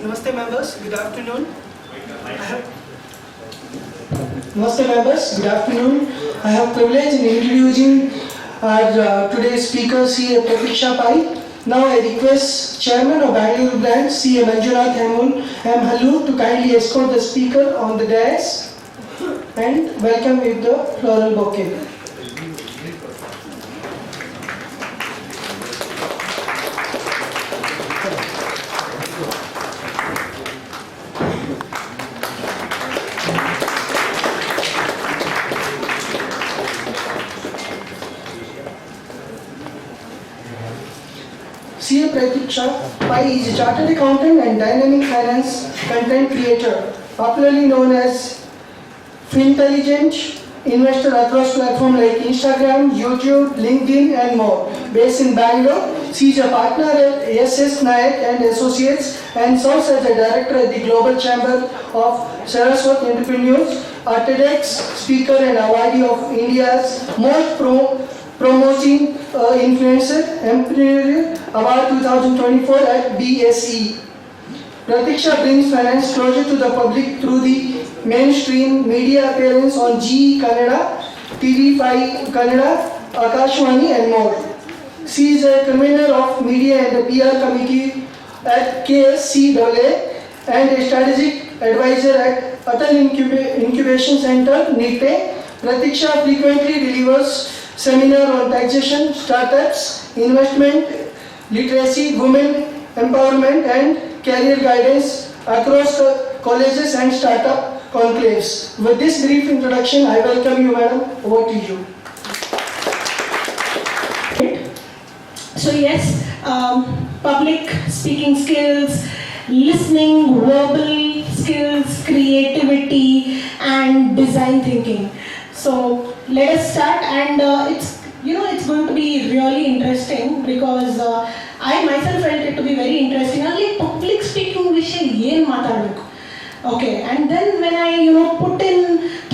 Namaste members, good afternoon. Namaste members, good afternoon. I have privilege in introducing our today's speaker, CA Pratiksha Pai. Now I request Chairman of Bangalore branch, CA Manjunath Pai, to kindly escort the speaker on the dais and welcome with the floral bouquet. CA Pratiksha Pai is a chartered accountant and dynamic finance content creator, popularly known as Fintelligent investor across platforms like Instagram, YouTube, LinkedIn and more. Based in Bangalore, she is a partner at SS Nayak and Associates and serves as a director at the Global Chamber of Saraswat Entrepreneurs, a TEDx speaker and awardee of India's most promoting influencer entrepreneur award 2024 at BSE. Pratiksha brings finance closer to the public through the mainstream media appearance on GE Kannada, TV5 Kannada, Akashwani and more. She is a convener of media and the PR committee at KSCAA and a strategic advisor at Atal Incubation Center, NITE. Pratiksha frequently delivers seminars on taxation, startups, investment, literacy, women empowerment and career guidance across colleges and startup conclaves. With this brief introduction, I welcome you, madam. Over to you. So yes, public speaking skills, listening, verbal skills, creativity and design thinking. So let us start, and it's going to be really interesting because I myself felt it to be very interesting. Only public speaking ವಿಷಯ ಏನು ಮಾತಾಡಬೇಕು. Okay, and then when I put in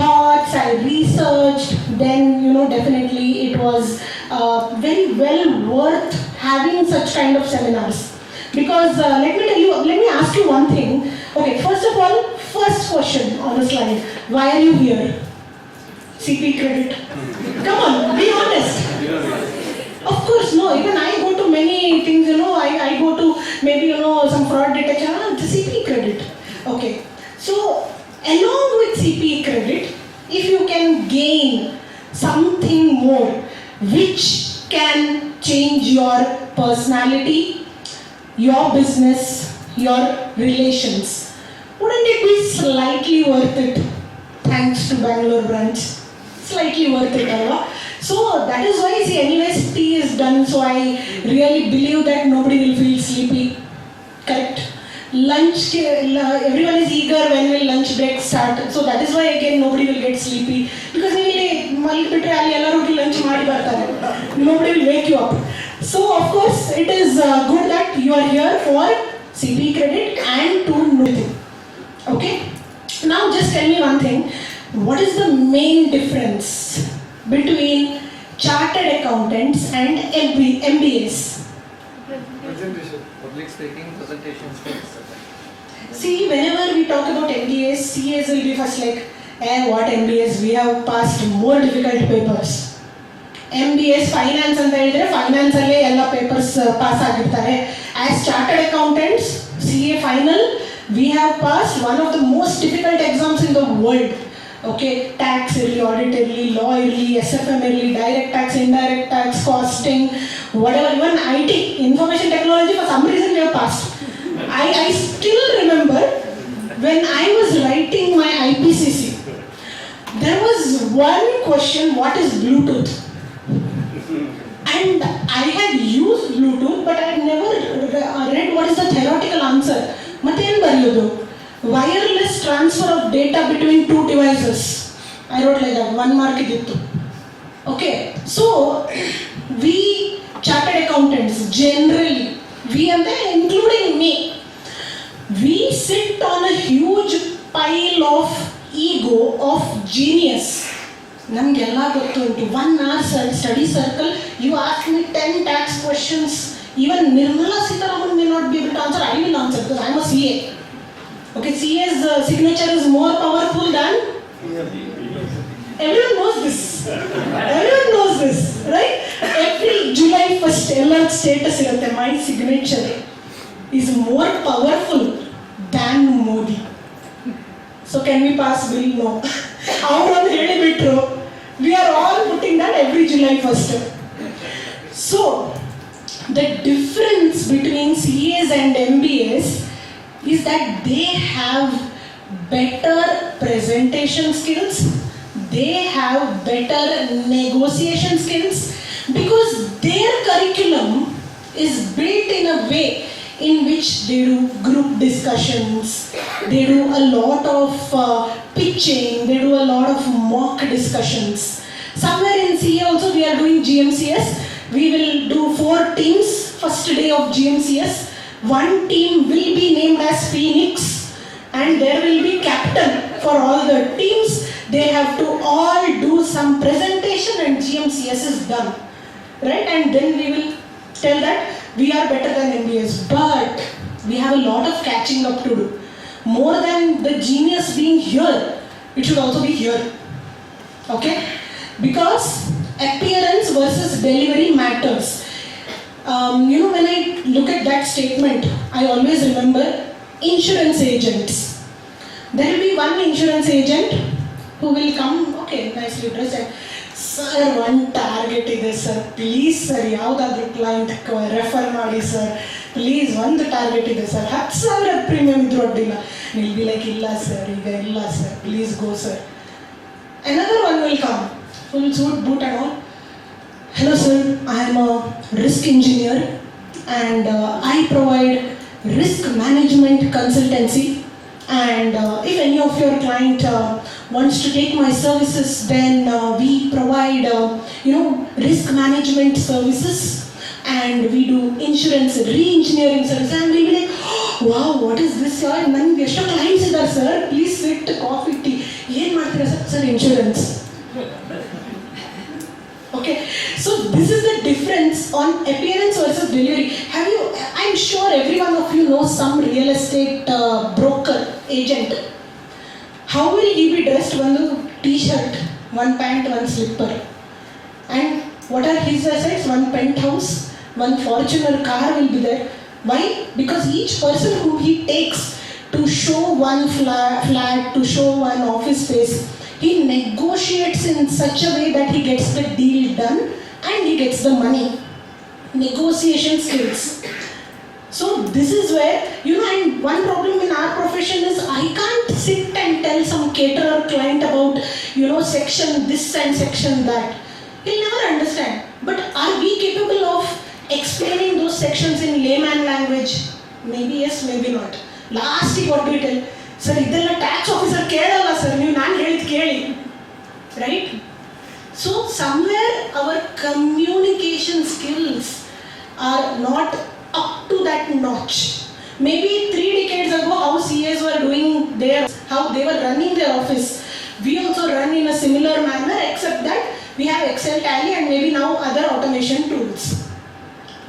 thoughts, I researched, then definitely it was very well worth having such kind of seminars. Because let me ask you one thing. Okay, first of all, first question on the slide, why are you here? CP credit. Come on, be honest. Of course, no. Even I go to many things, I go to maybe, some fraud detection, the CP credit. Okay. So, along with CP credit, if you can gain something more which can change your personality, your business, your relations, wouldn't it be slightly worth it? Thanks to Bangalore branch. Slightly worth it, Alva. So that is why, anyways, tea is done. So I really believe that nobody will feel sleepy. Correct? Lunch, everyone is eager when will lunch break start. So that is why again nobody will get sleepy. Because nobody will wake you up. So of course it is good that you are here for CP credit and to know it. Okay? Now just tell me one thing. What is the main difference between chartered accountants and MBAs? Presentation, public speaking, presentation skills. See, whenever we talk about MBAs, CAs will be first like, what MBAs? We have passed more difficult papers. MBAs finance and finance alle papers pass agirtare. As chartered accountants, CA final, we have passed one of the most difficult exams in the world. Okay, tax early, audit early, law early, SFM early, direct tax, indirect tax, costing, whatever, even IT, information technology, for some reason we have passed. I still remember when I was writing my IPCC, there was one question, what is Bluetooth? And I had used Bluetooth, but I had never read what is the theoretical answer. Maten bariyodu. Wireless transfer of data between two devices. I wrote like that, 1 mark idittu. Okay, so we chartered accountants generally, we and then including me, we sit on a huge pile of ego of genius. Namgella gottuntu 1 hour study circle, you ask me 10 tax questions, even Nirmala Sitharaman may not be able to answer, I will answer because I am a CA. CA. Okay, CA's signature is more powerful than. Everyone knows this. Everyone knows this, right? Every July 1st, alert status irutte. My signature is more powerful than Modi. So can we pass bill? No. We are all putting that every July 1st. So the difference between CAs and MBAs is that they have better presentation skills, they have better negotiation skills, because their curriculum is built in a way in which they do group discussions, they do a lot of pitching, they do a lot of mock discussions. Somewhere in CA also we are doing GMCS. We will do 4 teams, first day of GMCS. One team will be named as Phoenix and there will be captain for all the teams. They have to all do some presentation and GMCS is done. Right? And then we will tell that we are better than MBAs. But we have a lot of catching up to do. More than the genius being here, it should also be here. Okay? Because appearance versus delivery matters. When I look at that statement, I always remember insurance agents. There will be one insurance agent who will come, okay, nicely dressed, and sir, one target ide sir, please sir, yavudaದ್ರು client refer ಮಾಡಿ sir, please ಒಂದು target ಇದೆ sir, 10,000 premium ಇದ್ರು ಅಡ್ಡಿಲ್ಲ. He'll be like, ಇಲ್ಲ sir, ಈಗ ಇಲ್ಲ sir, please go sir. Another one will come, full suit, boot and all. Hello sir, I am a risk engineer and I provide risk management consultancy, and if any of your client wants to take my services, then we provide risk management services and we do insurance re-engineering services. And we will be like, oh, wow, what is this sir? Nange ಎಷ್ಟು clients ಇದ್ದಾರೆ sir, please sit, coffee, tea. ಏನು ಮಾಡ್ತೀರಾ sir? Sir, insurance. Okay, so this is the difference on appearance versus delivery. I'm sure every one of you knows some real estate broker, agent. How will he be dressed? One t-shirt, one pant, one slipper. And what are his assets? One penthouse, one Fortuner car will be there. Why? Because each person whom he takes to show one flat, to show one office space, he negotiates in such a way that he gets the deal done and he gets the money. Negotiation skills. So this is where, and one problem in our profession is I can't sit and tell some caterer client about, section this and section that. He'll never understand. But are we capable of explaining those sections in layman language? Maybe yes, maybe not. Last, what do we tell? Sir, ಇದೆಲ್ಲ tax officer ಕೇಳಲ್ಲ sir, ನೀವು ನಾನು ಹೇಳಿದ್ದು ಕೇಳಿ, right? So somewhere our communication skills are not up to that notch. Maybe 3 decades ago, how CAs were doing how they were running their office, we also run in a similar manner, except that we have Excel, Tally and maybe now other automation tools.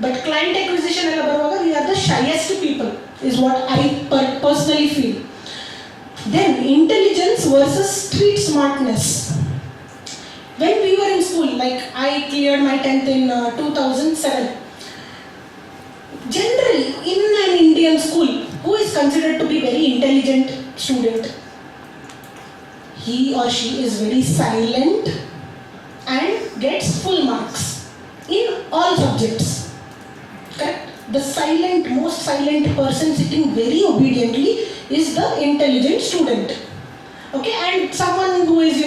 But client acquisition ಎಲ್ಲ ಬರುವಾಗ we are the shyest people, is what I personally feel. Then intelligence versus street smartness. When we were in school, like I cleared my 10th in 2007. Generally, in an Indian school, who is considered to be very intelligent student? He or she is very silent and gets full marks in all subjects. Correct? The most silent person sitting very obediently is the intelligent student. Okay, and someone who is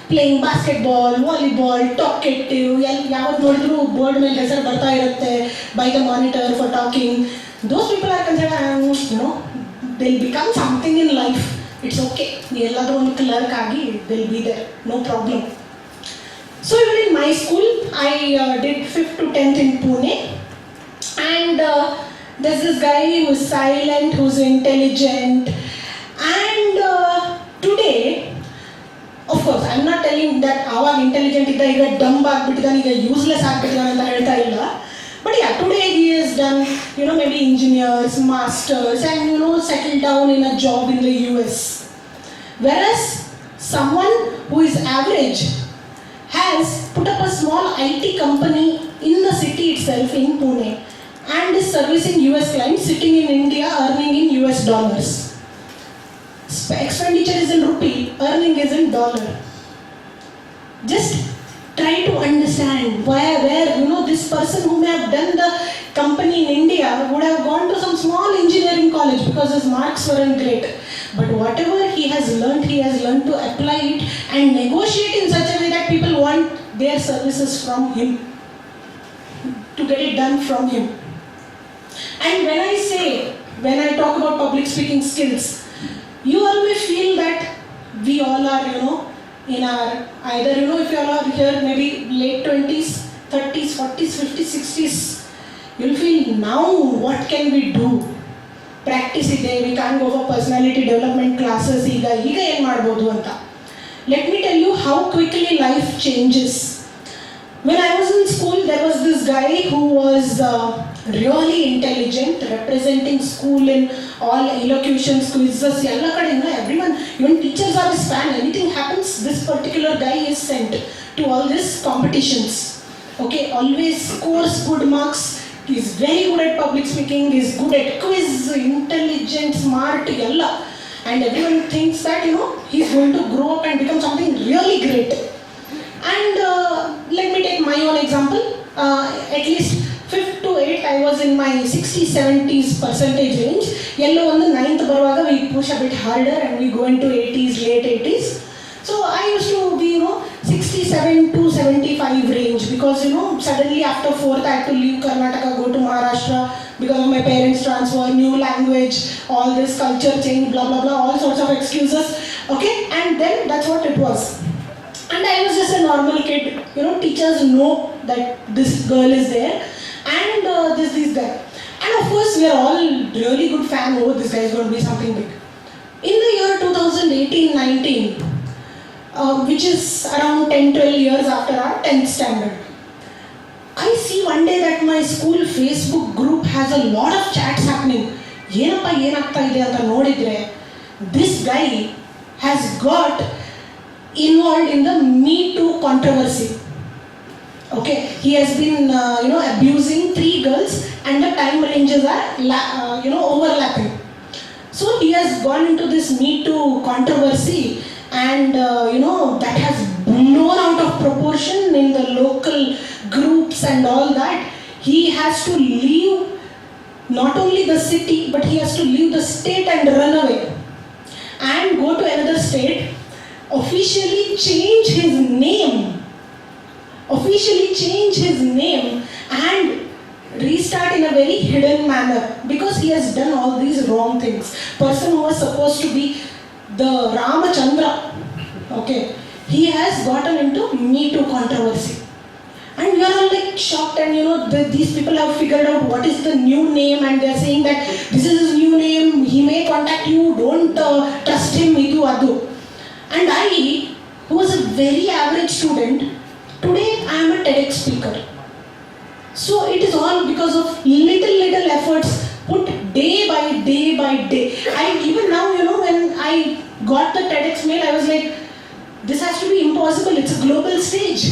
playing basketball, volleyball, talkative, ಯಾವತ್ತು ನೋಡಿದ್ರು board ಮೇಲೆ ಹೆಸರು ಬರ್ತಾ ಇರುತ್ತೆ by the monitor for talking, those people are considered, they'll become something in life. It's okay, ಎಲ್ಲಾದರೂ ಒಂದು clerk ಆಗಿ they'll be there, no problem. So even in my school, I did 5th to 10th in Pune, and there's this guy who's silent, who's intelligent, and today, of course, I'm not telling that aವಾಗ intelligent ಇದ್ದ ಈಗ dumb ಆಗಿಬಿಟ್ಟಿದ್ದಾನೆ, ಈಗ useless ಆಗಿಬಿಟ್ಟಿದ್ದಾನೆ ಅಂತ ಹೇಳ್ತಾ ಇಲ್ಲ. But yeah, today he has done, maybe engineers, masters, and settled down in a job in the US. Whereas someone who is average has put up a small IT company in the city itself in Pune and is servicing US clients sitting in India earning in US dollars. Expenditure is in rupee, earning is in dollar. Just try to understand where this person who may have done the company in India would have gone to some small engineering college because his marks weren't great. But whatever he has learned to apply it and negotiate in such a way that people want their services from him, to get it done from him. And when I talk about public speaking skills, you all may feel that we all are, in our, either, if you all are here maybe late 20s, 30s, 40s, 50s, 60s, you'll feel now what can we do? Practice ide, we can't go for personality development classes, ಈಗ ಏನು ಮಾಡ್ಬೋದು ಅಂತ. Let me tell you how quickly life changes. When I was in school, there was this guy who was really intelligent, representing school in all elocutions, quizzes, yalla kade, everyone, even teachers are his fan. Anything happens, this particular guy is sent to all these competitions. Okay, always scores good marks. He's very good at public speaking. He's good at quiz, intelligent, smart, yalla. And everyone thinks that he's going to grow up and become something really great. And let me take my own example. At least 5th to 8th, I was in my 60s, 70s percentage range. Yellow on the 9th barwaga, we push a bit harder and we go into 80s, late 80s. So I used to be, 67 to 75 range because, suddenly after 4th, I had to leave Karnataka, go to Maharashtra because of my parents' transfer, new language, all this culture change, blah, blah, blah, all sorts of excuses. Okay, and then that's what it was. And I was just a normal kid. Teachers know that this girl is there and this guy. And of course, we are all really good fan. Oh, this guy is going to be something big. In the year 2018-19, which is around 10-12 years after our 10th standard, I see one day that my school Facebook group has a lot of chats happening. Yenappa yenagta ide anta nodidre, this guy has got involved in the Me Too controversy. Okay, he has been abusing 3 girls and the time ranges are overlapping. So he has gone into this Me Too controversy and that has blown out of proportion in the local groups and all that. He has to leave not only the city but he has to leave the state and run away and go to another state, officially change his name and restart in a very hidden manner because he has done all these wrong things. Person who was supposed to be the Ramachandra, okay, he has gotten into Me Too controversy. And we are all like shocked and these people have figured out what is the new name and they are saying that this is his new name, he may contact you, don't trust him, idu adu. And I, who was a very average student, today I am a TEDx speaker. So it is all because of little efforts put day by day. Even now, when I got the TEDx mail, I was like, this has to be impossible, it's a global stage.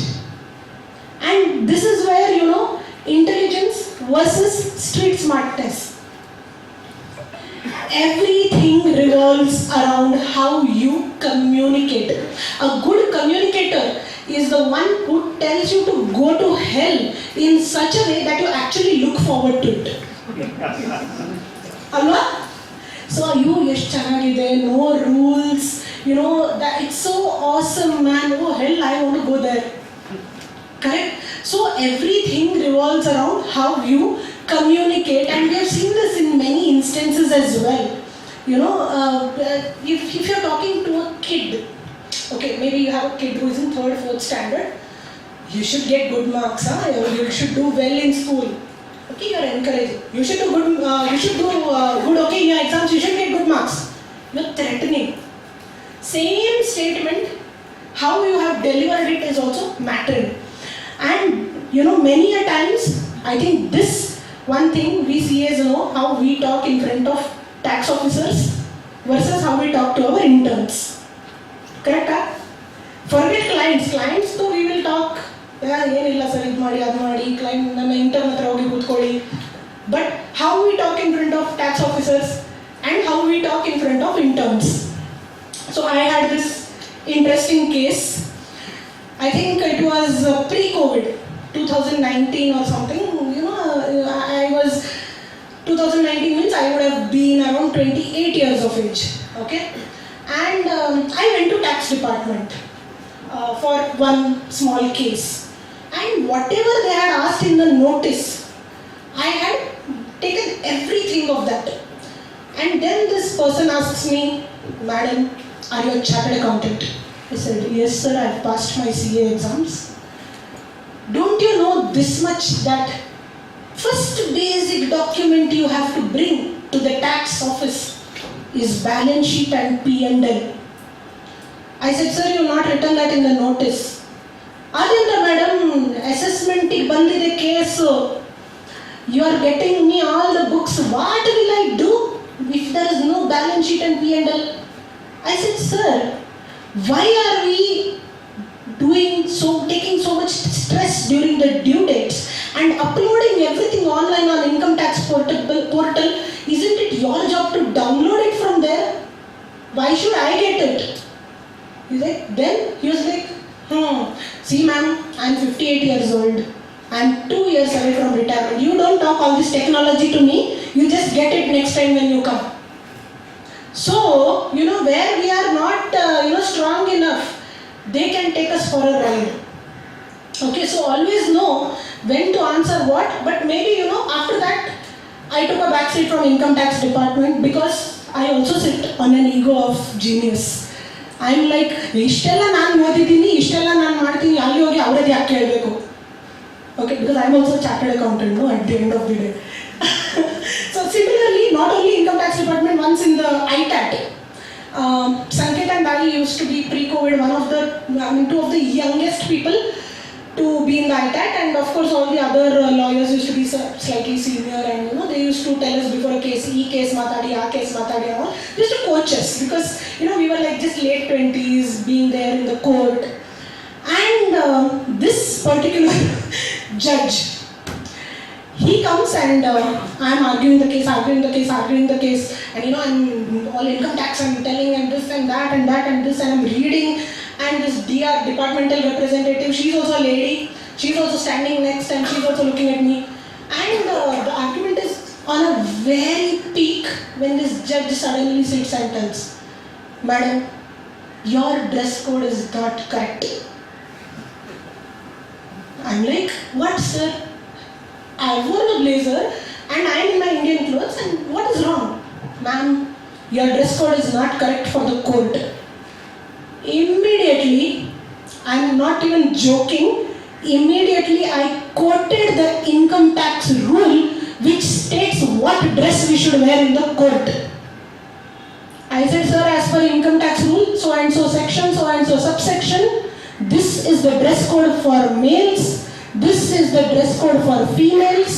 And this is where, intelligence versus street smartness. Everything revolves around how you communicate. A good communicator is the one who tells you to go to hell in such a way that you actually look forward to it. Alva? So you ಎಷ್ಟು ಚೆನ್ನಾಗಿದೆ, no rules, that it's so awesome, man. Oh hell, I want to go there. Correct? So everything revolves around how you communicate, and we have seen this in many instances as well. If you're talking to a kid, okay, maybe you have a kid who is in 3rd, 4th standard, you should get good marks, you should do well in school. Okay, you're encouraging. You should do good. Good. Okay, in your exams, you should get good marks. You're threatening. Same statement, how you have delivered it is also mattering. And many a times I think this one thing we CAs know how we talk in front of tax officers versus how we talk to our interns. Correct? Huh? Forget clients. Clients, so we will talk. ಏನಿಲ್ಲ sir ಇದು ಮಾಡಿ ಅದು ಮಾಡಿ client ನಮ್ಮ intern ಹತ್ರ ಹೋಗಿ ಕೂತ್ಕೊಳ್ಳಿ. But how we talk in front of tax officers and how we talk in front of interns. So I had this interesting case. I think it was pre-COVID, 2019 or something. You know, I was 2019 means I would have been around 28 years of age. Okay, and I went to tax department for one small case, and whatever they had asked in the notice, I had taken everything of that. And then this person asks me, "Madam, are you a chartered accountant?" I said, "Yes sir, I have passed my CA exams." Don't you know this much that first basic document you have to bring to the tax office is balance sheet and P&L. I said, "Sir, you have not written that in the notice." "Adinda madam, assessment bandide case. You are getting me all the books. What will I do if there is no balance sheet and P&L?" I said, "Sir, why are we taking so much stress during the due dates and uploading everything online on income tax portal? Isn't it your job to download it from there? Why should I get it?" Then he was like, "See ma'am, I'm 58 years old. I'm 2 years away from retirement. You don't talk all this technology to me. You just get it next time when you come." So, where we are not, strong enough, they can take us for a ride. Okay, so always know when to answer what, but maybe, after that, I took a back seat from income tax department because I also sit on an ego of genius. I'm like, ಇಷ್ಟೆಲ್ಲ ನಾನು ಓದಿದ್ದೀನಿ, ಇಷ್ಟೆಲ್ಲ ನಾನು ಮಾಡ್ತೀನಿ, ಅಲ್ಲಿ ಹೋಗಿ ಅವರದ್ದು ಯಾಕೆ ಕೇಳಬೇಕು? Okay, because I'm also a chartered accountant, at the end of the day. So similarly, not only income tax department, once in the ITAT, Sanket and I used to be pre-COVID two of the youngest people to be in the ITAT, and of course all the other lawyers used to be slightly senior, and they used to tell us before a case, case matadi, case matadi, and all. They used to coach us because we were like just late 20s, being there in the court, and this particular judge, he comes and I'm arguing the case, and I'm all income tax, I'm telling and this and that and that and this, and I'm reading, and this DR departmental representative, she's also a lady, she's also standing next and she's also looking at me, and the argument is on a very peak when this judge suddenly sits and tells, "Madam, your dress code is not correct." I'm like, "What sir? I wore a blazer and I am in my Indian clothes, and what is wrong?" "Ma'am, your dress code is not correct for the court." Immediately, I'm not even joking, immediately I quoted the income tax rule which states what dress we should wear in the court. I said, "Sir, as per income tax rule, so and so section, so and so subsection, this is the dress code for males, this is the dress code for females.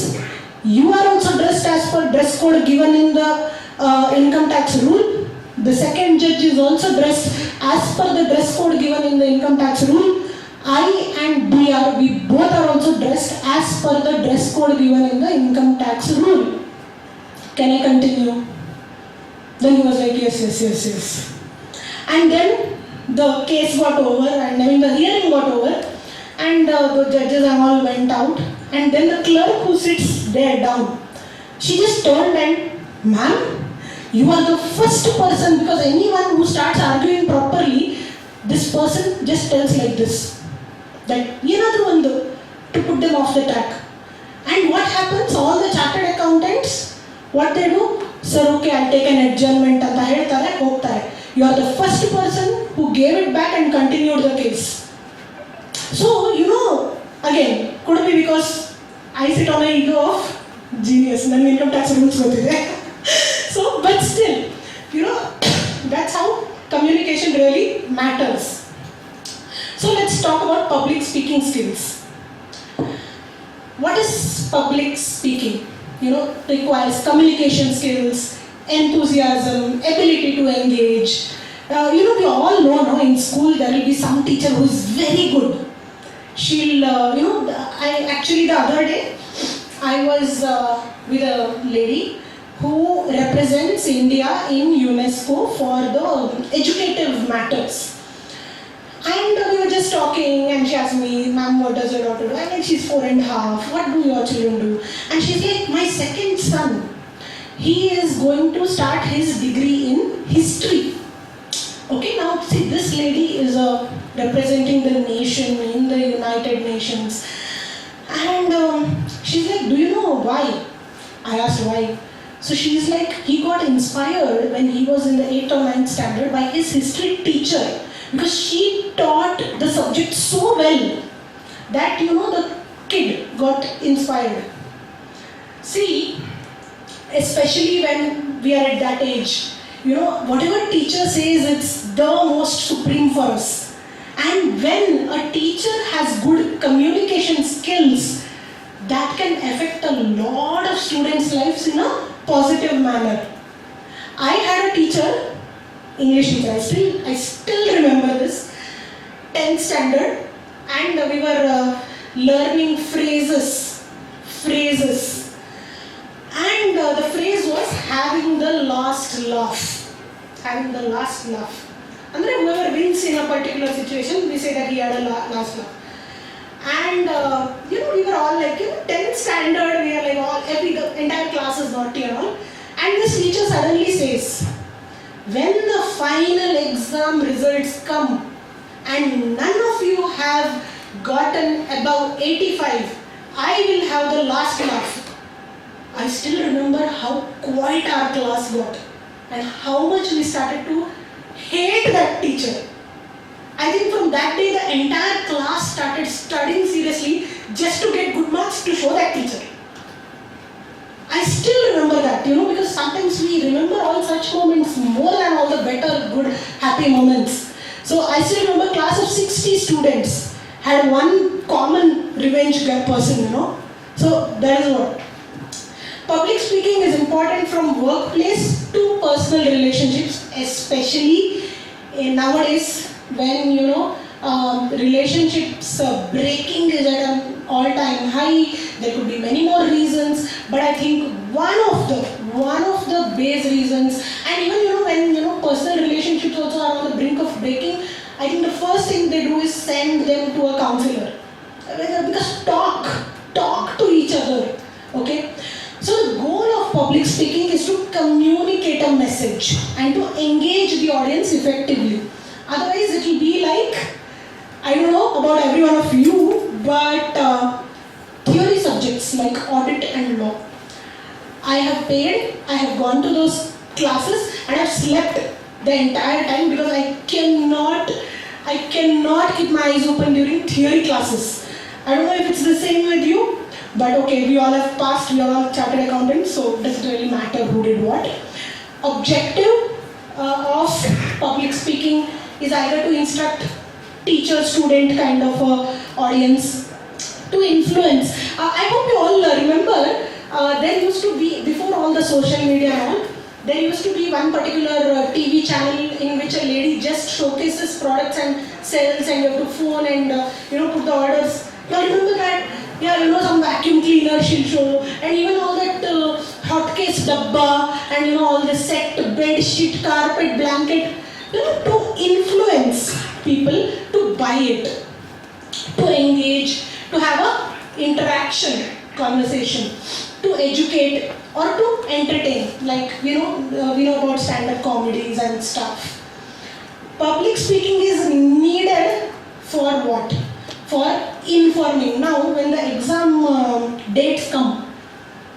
You are also dressed as per dress code given in the income tax rule. The second judge is also dressed as per the dress code given in the income tax rule. I and DR, we both are also dressed as per the dress code given in the income tax rule. Can I continue?" Then he was like, yes. And then the case got over, and the hearing got over, and the judges and all went out, and then the clerk who sits there down, she just turned and, "Ma'am, you are the first person," because anyone who starts arguing properly, this person just tells like this, that ಏನಾದರೂ ಒಂದು to put them off the track. And what happens? All the chartered accountants, what they do? "Sir, okay, I'll take an adjournment" ಅಂತ ಹೇಳ್ತಾರೆ, ಹೋಗ್ತಾರೆ. You are the first person who gave it back and continued the case. So, again, could be because I sit on an ego of genius, ನನ್ನ income tax rules ಗೊತ್ತಿದೆ. So, but still, that's how communication really matters. So let's talk about public speaking skills. what is public speaking? Requires communication skills, enthusiasm, ability to engage. We all know, no, in school there will be some teacher who is very good. She'll, I actually the other day, I was with a lady who represents India in UNESCO for the educative matters. And we were just talking and she asked me, ma'am, what does your daughter do? I mean, she's 4.5, what do your children do? And she's like, my second son, he is going to start his degree in history. Okay, now see, this lady is representing the nation in the United Nations. And she's like, do you know why? I asked why. So she's like, he got inspired when he was in the 8th or 9th standard by his history teacher. Because she taught the subject so well that, the kid got inspired. See, especially when we are at that age, whatever teacher says, it's the most supreme for us. And when a teacher has good communication skills, that can affect a lot of students' lives in a positive manner. I had a teacher, English teacher, I still remember this, 10th standard, and we were learning phrases. And the phrase was having the last laugh. Having the last laugh. And then whoever wins in a particular situation, we say that he had a last laugh. And we were all like, 10th standard, we are like the entire class is naughty and all. And this teacher suddenly says, when the final exam results come and none of you have gotten above 85, I will have the last laugh. I still remember how quiet our class got and how much we started to hate that teacher. I think from that day the entire class started studying seriously just to get good marks to show that teacher. I still remember that, because sometimes we remember all such moments more than all the better, good, happy moments. So I still remember class of 60 students had one common revenge person, So that is what. Public speaking is important from workplace to personal relationships, especially nowadays when, relationships breaking is at an all-time high. There could be many more reasons, but I think one of the base reasons, and even when personal relationships also are on the brink of breaking, I think the first thing they do is send them to a counselor, because talk to each other. Okay, so the goal of public speaking is to communicate a message and to engage the audience effectively. Otherwise, it will be like, I don't know about every one of you, but theory subjects like audit and law. I have gone to those classes and I have slept the entire time because I cannot keep my eyes open during theory classes. I don't know if it's the same with you, but okay, we all have passed, we are all chartered accountants, so it doesn't really matter who did what. Objective of public speaking is either to instruct teacher-student kind of audience, to influence. I hope you all remember, there used to be, before all the social media and all, there used to be one particular TV channel in which a lady just showcases products and sells, and you have to phone and put the orders. You remember that? Yeah, some vacuum cleaner she'll show, and even all that hotcase dabba, and all the set, bed sheet, carpet, blanket, to influence people to buy it, to engage, to have a interaction, conversation, to educate or to entertain, like we know about stand-up comedies and stuff. Public speaking is needed for what? For informing. Now when the exam dates come,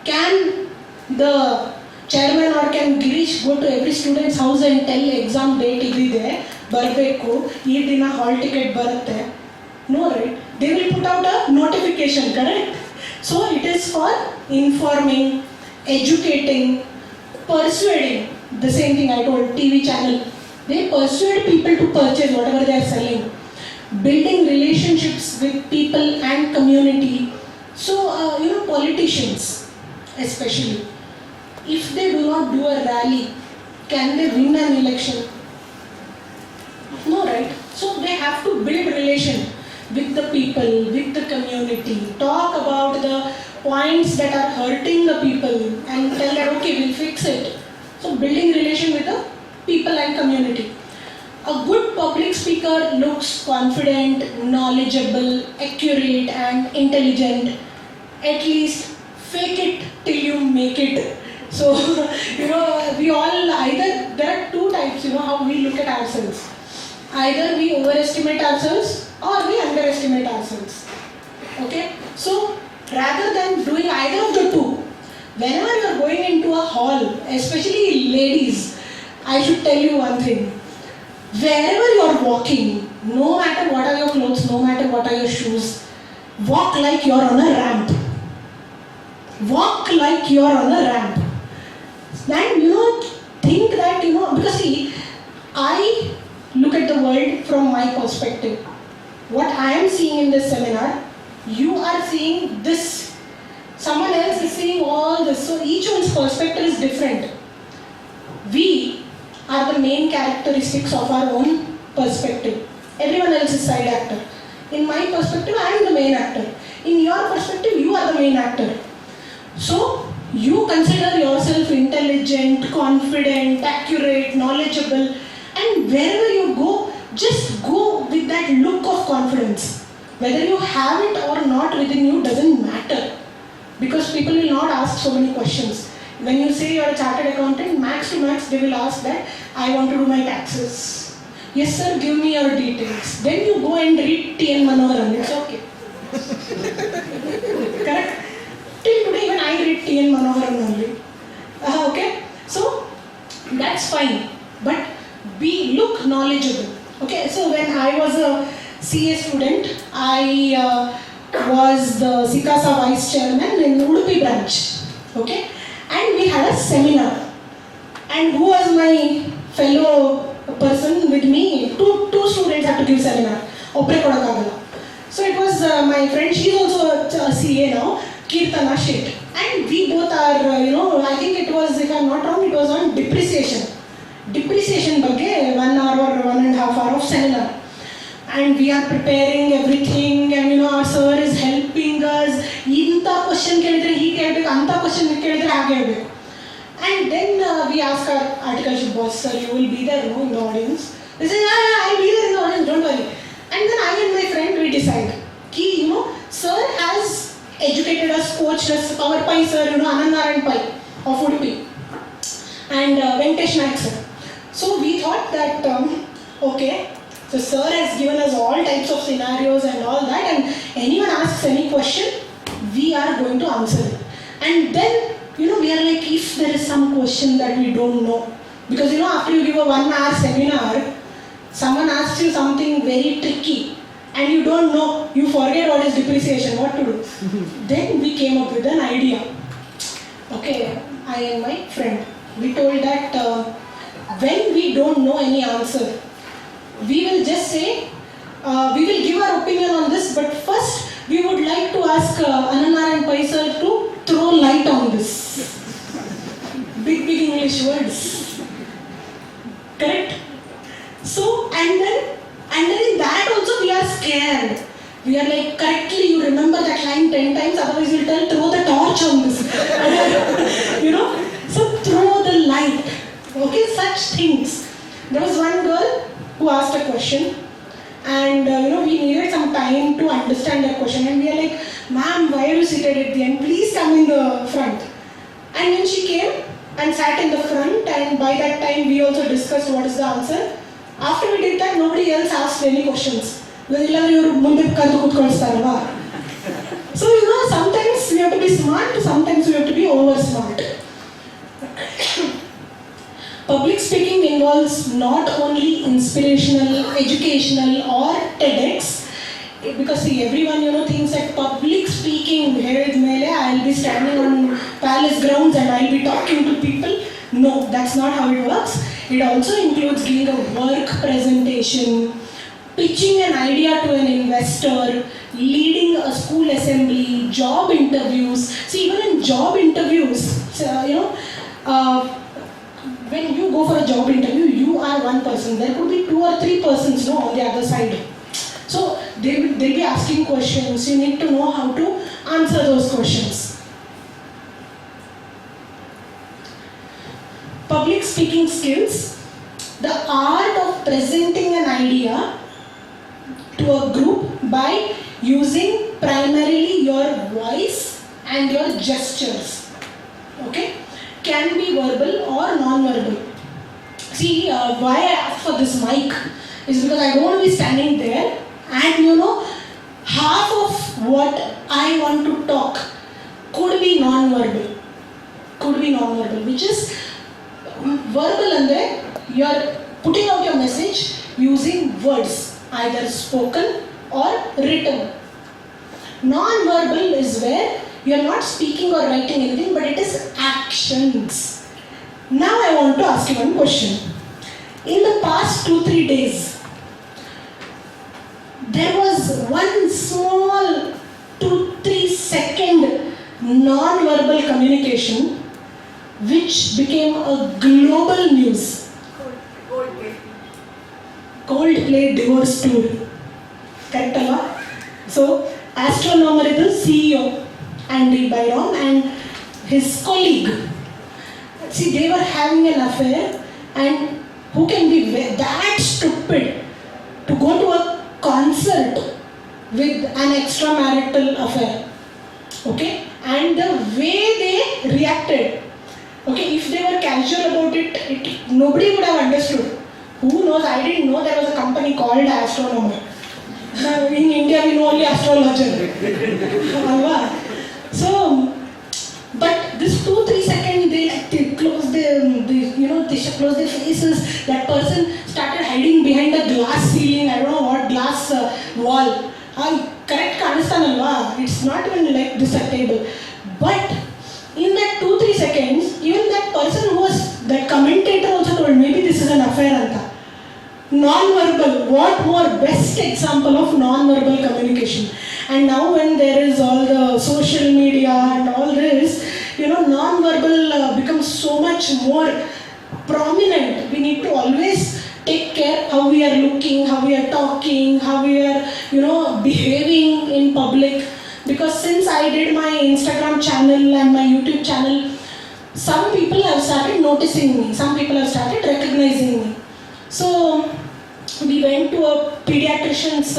can the chairman or can Girish go to every student's house and tell exam date idide, barbeku, ee dina hall ticket barutte? No, right? They will put out a notification, correct? So it is for informing, educating, persuading. The same thing I told, TV channel. They persuade people to purchase whatever they are selling. Building relationships with people and community, So, politicians especially, if they do not do a rally, can they win an election? No, right? So they have to build relation with the people, with the community, talk about the points that are hurting the people and tell them, okay, we'll fix it. So building relation with the people and community. A good public speaker looks confident, knowledgeable, accurate and intelligent. At least fake it till you make it. So, we all either, there are two types, how we look at ourselves. Either we overestimate ourselves or we underestimate ourselves. Okay? So, rather than doing either of the two, whenever you are going into a hall, especially ladies, I should tell you one thing. Wherever you are walking, no matter what are your clothes, no matter what are your shoes, walk like you are on a ramp. Walk like you are on a ramp. And think that, because see, I look at the world from my perspective. What I am seeing in this seminar, you are seeing this. Someone else is seeing all this. So each one's perspective is different. We are the main characteristics of our own perspective. Everyone else is side actor. In my perspective, I am the main actor. In your perspective, you are the main actor. So, you consider yourself intelligent, confident, accurate, knowledgeable, and wherever you go, just go with that look of confidence. Whether you have it or not within you doesn't matter, because people will not ask so many questions. When you say you are a chartered accountant, max to max they will ask that, I want to do my taxes. Yes sir, give me your details. Then you go and read T.N. Manoharan, it's okay. Correct? Till today even I read T.N. Manoharan only. Okay? So, that's fine. But look knowledgeable. Okay? So, when I was a CA student, I was the Sikasa Vice Chairman in Udupi branch. Okay? And we had a seminar. And who was my fellow person with me? Two students had to give seminar. So, it was my friend, she is also a CA now. Kirtana Sheth. And we both are, I think it was, if I am not wrong, it was on depreciation. Depreciation bagge 1 hour or 1.5 hours of seminar. And we are preparing everything, and our sir is helping us. Inta question kelidre he kelbek, anta question kelidre hage helbek. And then we ask our articleship boss, sir, you will be there in the audience. They say, yeah, I'll be there in the audience, don't worry. And then I and my friend, we decide, ki, sir has educated us, coached us, our Pai sir, Anand Pai of Udupi, and Venkatesh Naik sir. So we thought that, okay, so sir has given us all types of scenarios and all that, and anyone asks any question, we are going to answer it. And then, we are like, if there is some question that we don't know, because after you give a 1 hour seminar, someone asks you something very tricky, and you don't know, you forget what is depreciation, what to do. Then we came up with an idea. Okay, I and my friend, we told that when we don't know any answer, we will just say, we will give our opinion on this, but first we would like to ask Anand Pai sir to throw light on this. Big English words. Correct? So, and then in that also we are scared. We are like, correctly you remember that line 10 times, otherwise you'll tell, throw the torch on this. So throw the light. Okay, such things. There was one girl who asked a question, and we needed some time to understand that question, and we are like, ma'am, why are you seated at the end? Please come in the front. And when she came and sat in the front, and by that time we also discussed what is the answer. After we did that, nobody else asked any questions. So, sometimes we have to be smart, sometimes we have to be over smart. Public speaking involves not only inspirational, educational or TEDx, because see, everyone thinks that public speaking, I'll be standing on palace grounds and I'll be talking to people. No, that's not how it works. It also includes giving a work presentation, pitching an idea to an investor, leading a school assembly, job interviews. See, even in job interviews, when you go for a job interview, you are one person. There could be 2 or 3 persons, on the other side. So they'll be asking questions. You need to know how to answer those questions. Public speaking skills. The art of presenting an idea to a group by using primarily your voice and your gestures. Okay? Can be verbal or non-verbal. See, why I asked for this mic is because I don't want to be standing there and half of what I want to talk could be non-verbal. Which is verbal andre you're putting out your message using words, either spoken or written. Non-verbal is where you're not speaking or writing anything, but it is actions. Now I want to ask you one question. In the past 2-3 days, there was one small 2-3 second non-verbal communication which became a global news. Coldplay divorce tour. Correct alva? So, astronomer is CEO Andy Byron and his colleague. See, they were having an affair, and who can be that stupid to go to a concert with an extramarital affair? Okay? And the way they reacted, okay, if they were casual about it, nobody would have understood. Who knows? I didn't know there was a company called Astronomer. In India, we know only astrologer. So, but this 2-3 seconds, they close they close their faces. That person started hiding behind a glass ceiling. I don't know what glass wall. Correct, Kanistanalva. It's not even like this at table. But in that 2-3 seconds, even that person who was that commentator also told maybe this is an affair, anta. Non-verbal. What more best example of non-verbal communication? And now when there is all the social media and all this, non-verbal becomes so much more prominent. We need to always take care how we are looking, how we are talking, how we are, behaving in public. Because since I did my Instagram channel and my YouTube channel, some people have started noticing me. Some people have started recognizing me. So we went to a pediatrician's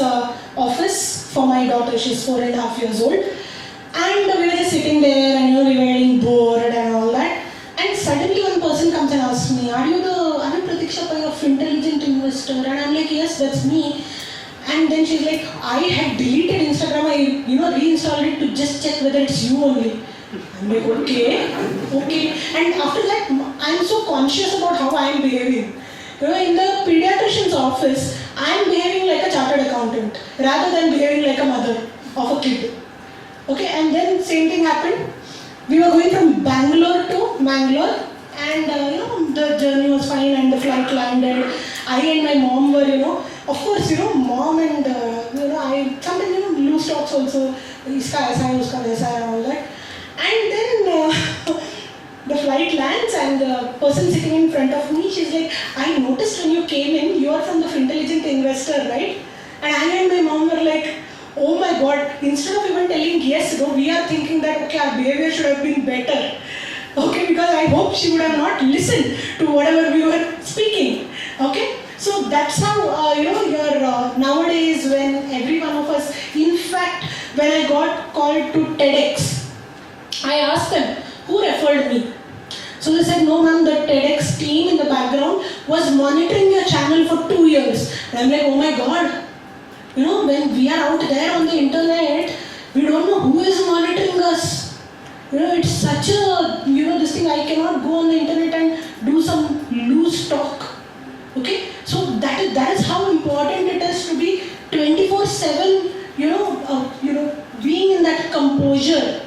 office for my daughter. She's 4.5 years old. And we were just sitting there and we were getting bored and all that. And suddenly one person comes and asks me, are you Pratiksha Pai of Intelligent Investor? And I'm like, yes, that's me. And then she's like, I had deleted Instagram, I reinstalled it to just check whether it's you only. I'm like, okay. And after that, I'm so conscious about how I'm behaving. In the pediatrician's office, I'm behaving like a chartered accountant rather than behaving like a mother of a kid. Okay, and then same thing happened. We were going from Bangalore to Mangalore, and the journey was fine and the flight landed. I and my mom were, of course, mom and, I sometimes, lose talks also, iska aisa hai, uska waisa hai, and all that. And then the flight lands and the person sitting in front of me, she's like, I noticed when you came in, you are from the Intelligent Investor, right? And I and my mom were like, oh my God, instead of even telling yes, we are thinking that, okay, our behavior should have been better. Okay, because I hope she would have not listened to whatever we were speaking. Okay, so that's how, nowadays when every one of us, in fact, when I got called to TEDx, I asked them, who referred me? So they said, no ma'am, the TEDx team in the background was monitoring your channel for 2 years. And I'm like, oh my God. When we are out there on the internet, we don't know who is monitoring us. It's such a, this thing, I cannot go on the internet and do some loose talk. Okay? So that is how important it is to be 24/7, being in that composure.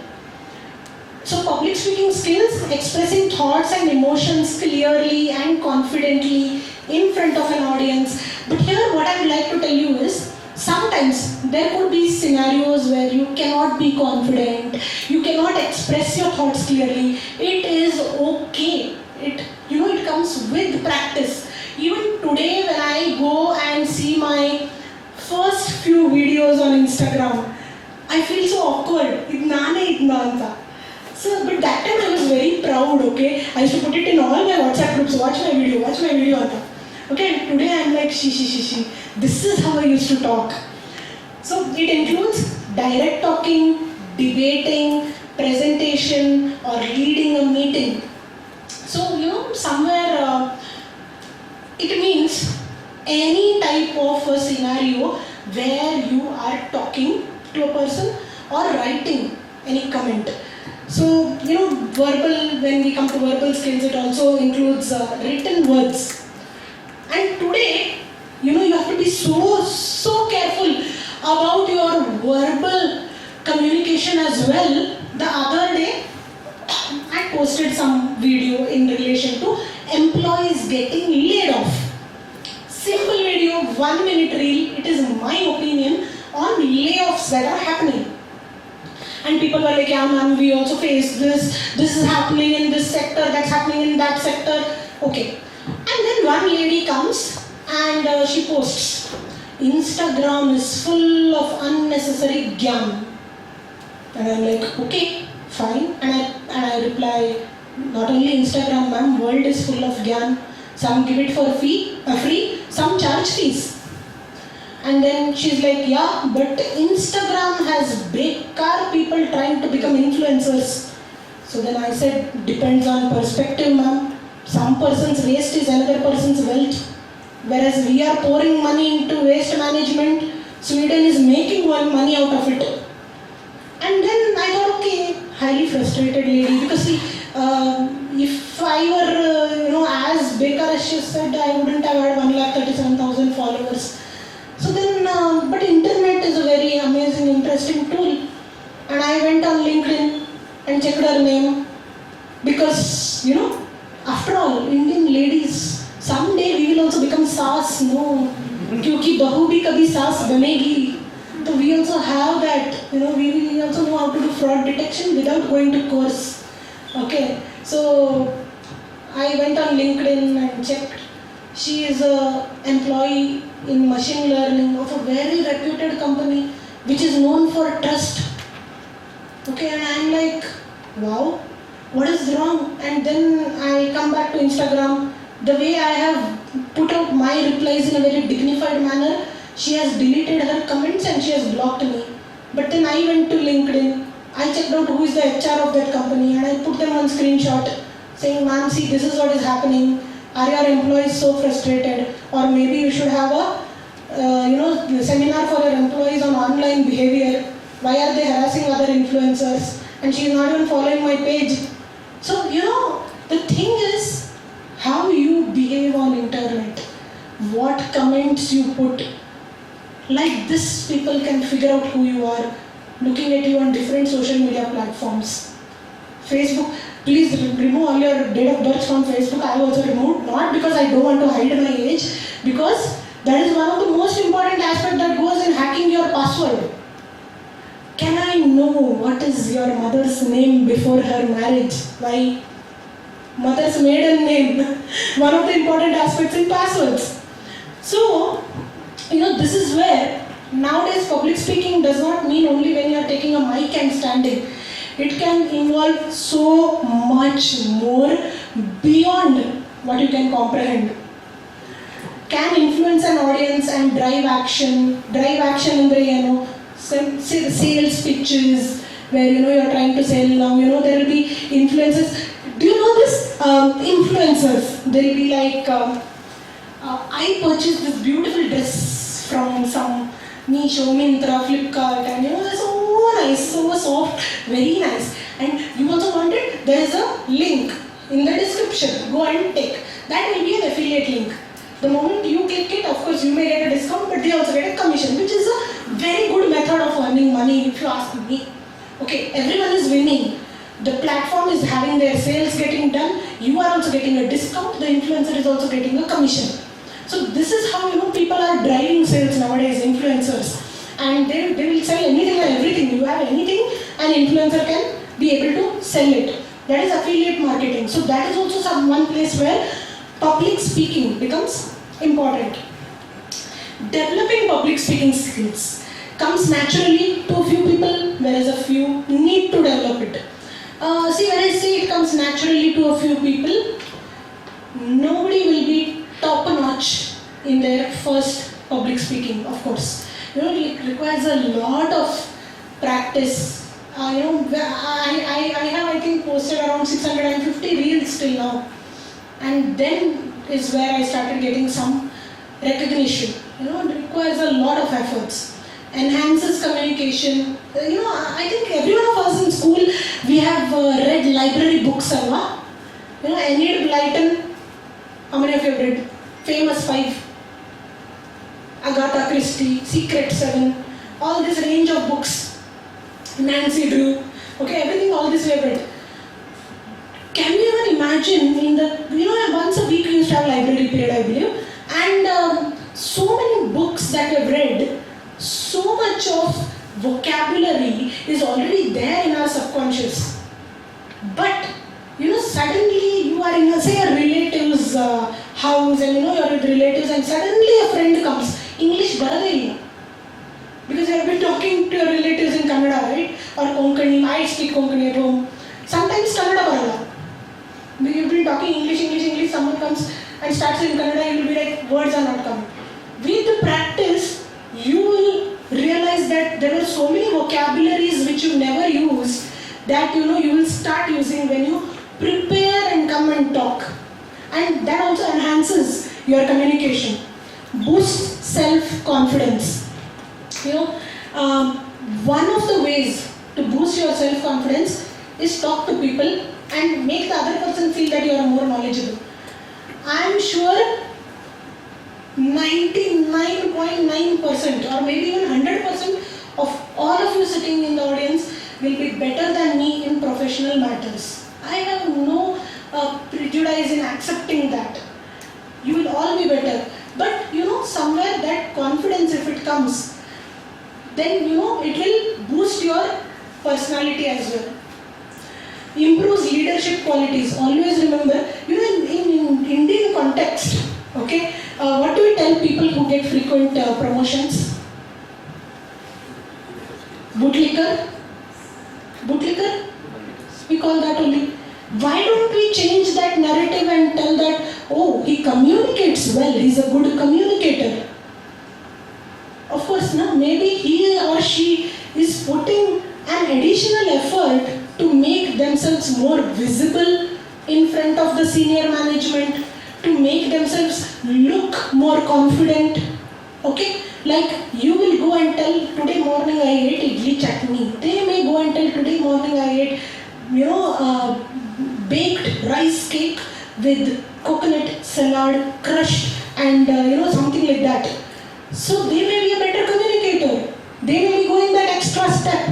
So public speaking skills, expressing thoughts and emotions clearly and confidently in front of an audience. But here what I would like to tell you is, sometimes there could be scenarios where you cannot be confident, you cannot express your thoughts clearly. It is okay. It comes with practice. Even today when I go and see my first few videos on Instagram, I feel so awkward. Idna anta. So, but that time I was very proud, okay? I used to put it in all my WhatsApp groups, watch my video, anta. Okay, and today I'm like, she. This is how I used to talk. So, it includes direct talking, debating, presentation, or leading a meeting. So, somewhere it means any type of a scenario where you are talking to a person or writing any comment. So, verbal, when we come to verbal skills, it also includes written words. And today, you have to be so careful about your verbal communication as well. The other day, I posted some video in relation to employees getting laid off. Simple video, 1 minute reel. It is my opinion on layoffs that are happening. And people were like, yeah ma'am, we also face this. This is happening in this sector, that's happening in that sector. Okay. And then one lady comes and she posts, Instagram is full of unnecessary gyan. And I'm like, okay, fine. And I reply, not only Instagram ma'am, world is full of gyan. Some give it for free, some charge fees. And then she's like, yeah, but Instagram has bekar people trying to become influencers. So then I said, depends on perspective ma'am. Some person's waste is another person's wealth. Whereas we are pouring money into waste management, Sweden is making money out of it. And then I thought, okay, highly frustrated lady, because see, if I were, as Bekar as she said, I wouldn't have had 1,37,000 followers. So then, but internet is a very amazing, interesting tool. And I went on LinkedIn and checked her name, because, after all, Indian ladies, someday we will also become saas, no? Kyunki bahu bhi kabhi saas banegi. So we also have that, we also know how to do fraud detection without going to course. Okay, so I went on LinkedIn and checked. She is an employee in machine learning of a very reputed company which is known for trust. Okay, and I'm like, wow, what is wrong? And then I come back to Instagram. The way I have put out my replies in a very dignified manner, she has deleted her comments and she has blocked me. But then I went to LinkedIn. I checked out who is the HR of that company and I put them on screenshot saying, ma'am, see, this is what is happening. Are your employees so frustrated? Or maybe you should have a seminar for your employees on online behavior. Why are they harassing other influencers? And she is not even following my page. So, the thing is how you behave on internet. What comments you put. Like this, people can figure out who you are, looking at you on different social media platforms. Facebook, please remove all your date of birth from Facebook. I have also removed, not because I don't want to hide my age, because that is one of the most important aspects that goes in hacking your password. Can I know what is your mother's name before her marriage? Why? Mother's maiden name. One of the important aspects in passwords. So, this is where nowadays public speaking does not mean only when you are taking a mic and standing. It can involve so much more beyond what you can comprehend. Can influence an audience and drive action in the sales pitches where you are trying to sell now. There will be influencers. Do you know this? Influencers. There will be like I purchased this beautiful dress from some Meesho, Myntra, Flipkart, and they're so nice, so soft, very nice. And you also wanted, there is a link in the description. Go and take. That will be an affiliate link. The moment you click it, of course, you may get a discount, but they also get a commission, which is a very good method of earning money, if you ask me. Okay, everyone is winning. The platform is having their sales getting done. You are also getting a discount. The influencer is also getting a commission. So this is how people are driving sales nowadays, influencers. and they will sell anything and everything. You have anything, an influencer can be able to sell it. That is affiliate marketing. So that is also one place where public speaking becomes important. Developing public speaking skills comes naturally to a few people, whereas a few need to develop it. See, when I say it comes naturally to a few people, nobody will be top notch in their first public speaking, of course. It requires a lot of practice. I have, I think, posted around 650 reels till now. And then is where I started getting some recognition. It requires a lot of efforts. Enhances communication. I think every one of us in school, we have read library books, alva. Enid Blyton, how many of you have read? Famous 5. Agatha Christie, Secret 7, all this range of books. Nancy Drew, okay, everything, all this we have read. Can you even imagine in the, once a week we used to have library period, I believe, and so many books that we have read, so much of vocabulary is already there in our subconscious. But, suddenly you are in, say, a relative's house and you're with relatives and suddenly a friend comes, English barade. Because I have been talking to your relatives in Kannada, right? Or Konkani, I speak Konkani at home. Sometimes Kannada barala. You've been talking English, someone comes and starts in Kannada, you will be like, words are not coming. With the practice, you will realize that there are so many vocabularies which you never use that you will start using when you prepare and come and talk. And that also enhances your communication. Boosts self-confidence. One of the ways to boost your self-confidence is talk to people and make the other person feel that you are more knowledgeable. I am sure 99.9% or maybe even 100% of all of you sitting in the audience will be better than me in professional matters. I have no prejudice in accepting that. You will all be better. But somewhere that confidence, if it comes, then it will boost your personality as well. Improves leadership qualities. Always remember, in Indian context, okay, what do we tell people who get frequent promotions? Bootlicker? We call that only. Why don't we change that narrative and tell that, oh, he communicates well, he's a good communicator. Of course, maybe he or she is putting an additional effort to make themselves more visible in front of the senior management, to make themselves look more confident. Okay? Like you will go and tell, today morning I ate idli chutney. They may go and tell, today morning I ate, baked rice cake with coconut salad crushed and something like that. So they may be a better communicator. They may be going that extra step.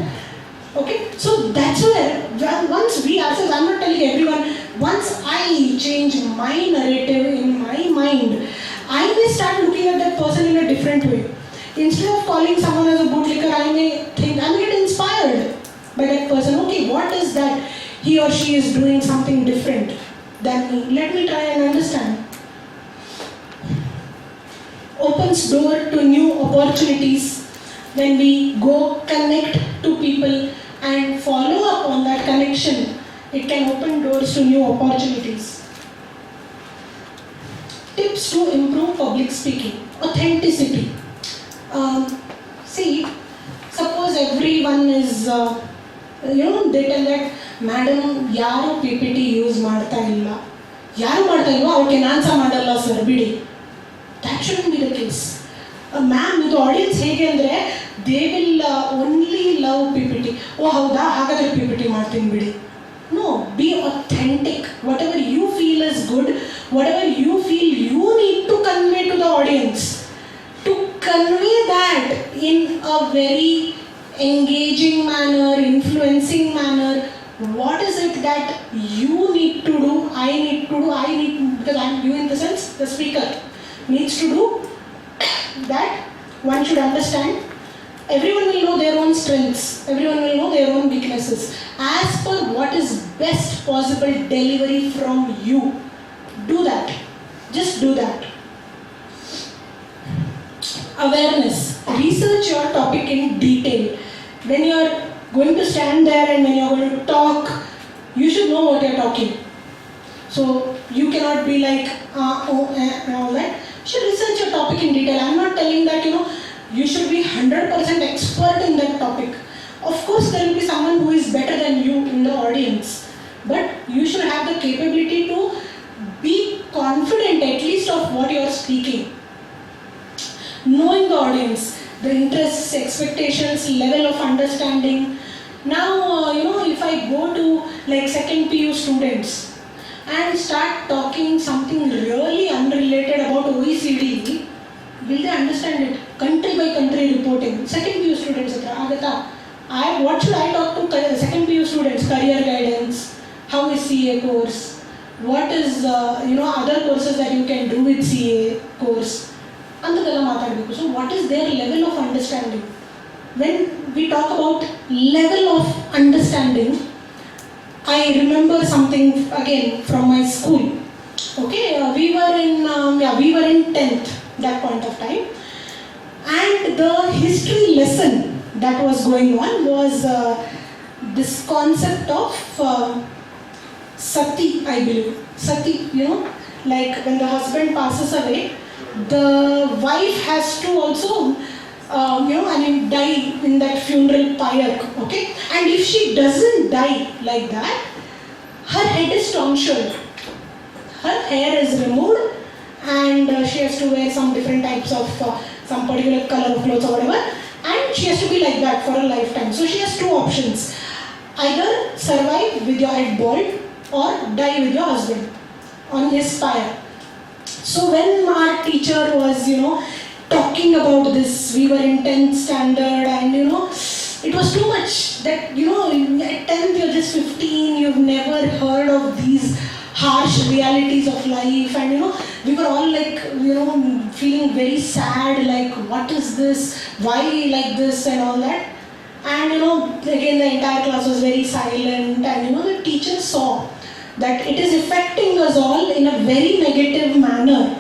Okay? So that's where, once we ourselves, I'm not telling everyone, once I change my narrative in my mind, I may start looking at that person in a different way. Instead of calling someone as a bootlicker, I may think, I may get inspired by that person. Okay, what is that he or she is doing something different than me? Let me try and understand. Opens door to new opportunities. When we go connect to people and follow up on that connection, it can open doors to new opportunities. Tips to improve public speaking. Authenticity. See, suppose everyone is, they tell that, Madam, yaru PPT use ಮಾಡ್ತಾ ಇಲ್ಲ. ಯಾರು ಮಾಡ್ತಾ ಇಲ್ವೋ ಅವಕ್ಕೆ ನಾನ್ಸ ಮಾಡಲ್ಲ sir ಬಿಡಿ. That shouldn't be the case. Ma'am, ಇದು audience ಹೇಗೆ ಅಂದರೆ, they will only love PPT. ಓ ಹೌದಾ, ಹಾಗಾದರೆ PPT ಮಾಡ್ತೀನಿ ಬಿಡಿ. No, be authentic. Whatever you feel is good, whatever you feel you need to convey to the audience. To convey that in a very engaging manner, influencing manner, what is it that you need to do, because I'm you in the sense, the speaker needs to do that one should understand Everyone will know their own strengths, everyone will know their own weaknesses. As per what is best possible delivery from you, do that. Just do that. Awareness. Research your topic in detail. When you are going to stand there and when you are going to talk, you should know what you are talking. So you cannot be like, and all that. You should research your topic in detail. I am not telling that, you should be 100% expert in that topic. Of course, there will be someone who is better than you in the audience. But you should have the capability to be confident at least of what you are speaking. Knowing the audience, the interests, expectations, level of understanding. Now, if I go to like second PU students and start talking something really unrelated about OECD, will they understand it? Country by country reporting. Second PU students, what should I talk to second PU students? Career guidance, how is CA course, what is other courses that you can do with CA course. So what is their level of understanding? When we talk about level of understanding, I remember something again from my school. Okay, we were in 10th that point of time, and the history lesson that was going on was this concept of sati, I believe. Sati, like when the husband passes away, the wife has to also die in that funeral pyre, okay? And if she doesn't die like that, her head is tonsured, her hair is removed, and she has to wear some different types of some particular color of clothes or whatever, and she has to be like that for a lifetime. So she has two options: either survive with your head bald or die with your husband on his pyre. So when our teacher was, talking about this, we were in 10th standard, and it was too much that, at 10th you're just 15, you've never heard of these harsh realities of life, and we were all like, feeling very sad, like what is this, why like this and all that. And again the entire class was very silent, and the teacher saw that it is affecting us all in a very negative manner.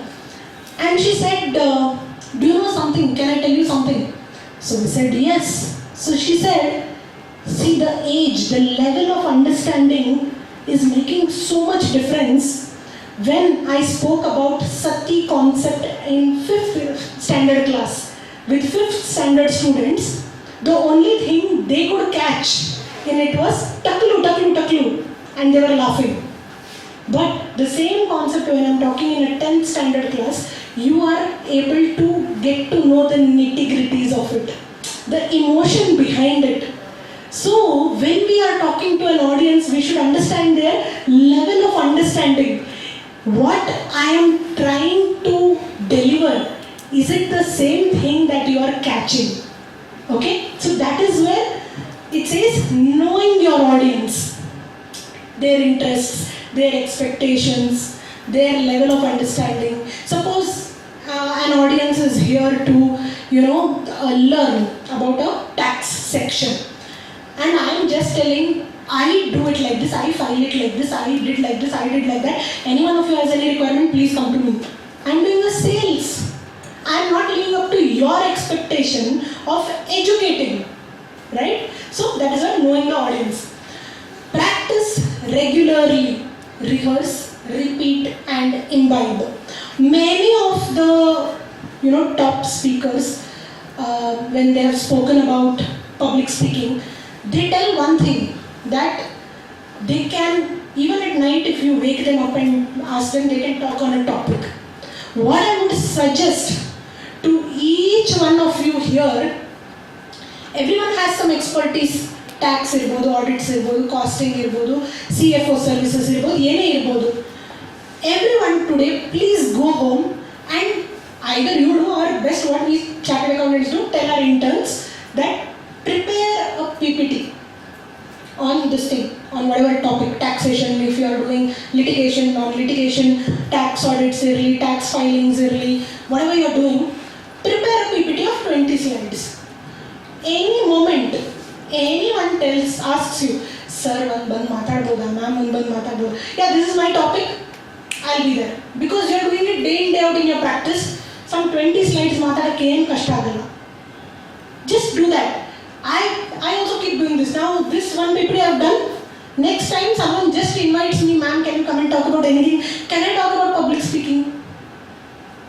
And she said, do you know something? Can I tell you something? So we said, yes. So she said, see, the age, the level of understanding is making so much difference. When I spoke about sati concept in 5th standard class with 5th standard students, the only thing they could catch in it was taklu, taklu, taklu, and they were laughing. But the same concept when I'm talking in a 10th standard class, you are able to get to know the nitty-gritties of it, the emotion behind it. So when we are talking to an audience, we should understand their level of understanding. What I am trying to deliver, is it the same thing that you are catching? Okay, so that is where it says knowing your audience, their interests, their expectations, their level of understanding. Suppose an audience is here to, learn about a tax section, and I am just telling, I do it like this, I file it like this, I did like this, I did like that. Any one of you has any requirement, please come to me. I am doing a sales. I am not living up to your expectation of educating, right? So that is what knowing the audience. Practice regularly, rehearse, repeat, and imbibe. Many of the top speakers, when they have spoken about public speaking, they tell one thing, that they can, even at night if you wake them up and ask them, they can talk on a topic. What I would suggest to each one of you here, everyone has some expertise. Tax irbodu, audits irbodu, costing irbodu, CFO services irbodu, yene irbodu. Everyone today, please go home and either you do, or best what we chartered accountants do, tell our interns that prepare a PPT on this thing, on whatever topic, taxation, if you are doing litigation, non-litigation, tax audits early, tax filings early, whatever you are doing, prepare a PPT of 20 slides. asks you, sir, one ban matadboda, ma'am, one ban matadboda. Yeah, this is my topic. I'll be there. Because you're doing it day in, day out in your practice. Some 20 slides matadake em kashta agalla. Just do that. I also keep doing this. Now, this one PPT I've done. Next time someone just invites me, ma'am, can you come and talk about anything? Can I talk about public speaking?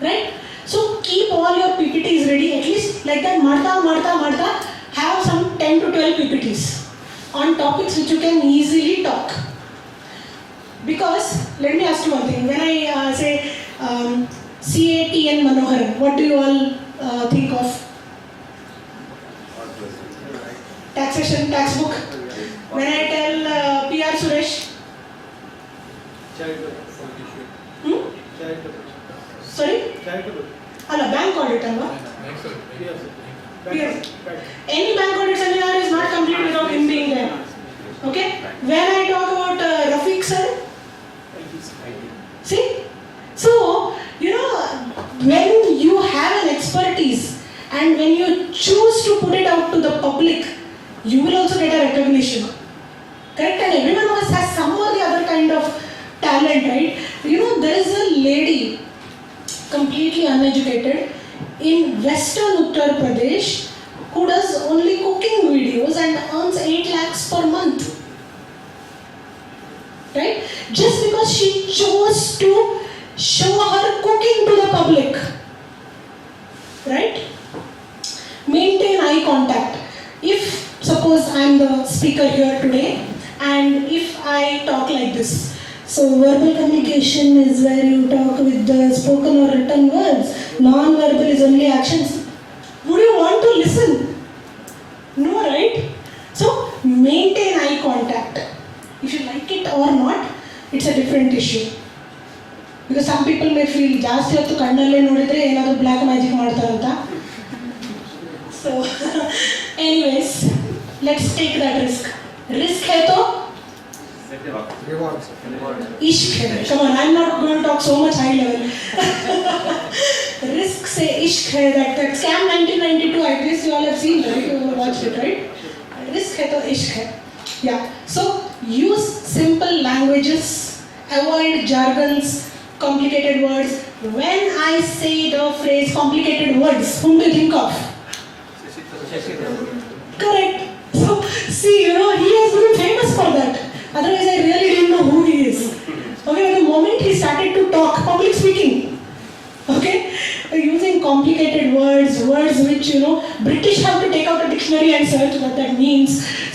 Right? So keep all your PPTs ready. At least like that, marta, have some 10 to 12 PPTs on topics which you can easily talk. Because, let me ask you one thing. When I say CATN Manoharan, what do you all think of? Taxation, tax book. When I tell PR Suresh, sorry? Alla, bank audit, alva? Yes. Any bank audit seminar is not complete without him being there. Okay? When I talk about Rafiq sir, see? So, when you have an expertise and when you choose to put it out to the public, you will also get a recognition. Correct? And everyone of us has some or the other kind of talent, right? There is a lady, completely uneducated, in Western Uttar Pradesh, who does only cooking videos and earns 8 lakhs per month. Right? Just because she chose to show her cooking to the public. Right? Maintain eye contact. If suppose I am the speaker here today and if I talk like this. So verbal communication is where you talk with the spoken or written words. Non-verbal is only actions. Would you want to listen? No, right? So maintain eye contact. If you like it or not, it's a different issue. Because some people may feel ಜಾಸ್ತಿ ಹೊತ್ತು ಕಣ್ಣಲ್ಲೇ ನೋಡಿದ್ರೆ ಏನಾದರೂ black magic ಮಾಡ್ತಾರಂತ. So anyways, let's take that risk. Risk hai to ishq hai. Come on, I'm not going to talk so much high level. Risk se ishq hai. That scam 1992, I guess you all have seen, right? You watched it, right? Risk hai to ishq hai. Yeah. So use simple languages, avoid jargons, complicated words. When I say the phrase complicated words, whom do you think of? Correct. So, see, he has been famous for that. Otherwise, I really didn't know who he is. Okay, the moment he started to talk, public speaking, okay, using complicated words which, British have to take out a dictionary and search what that means.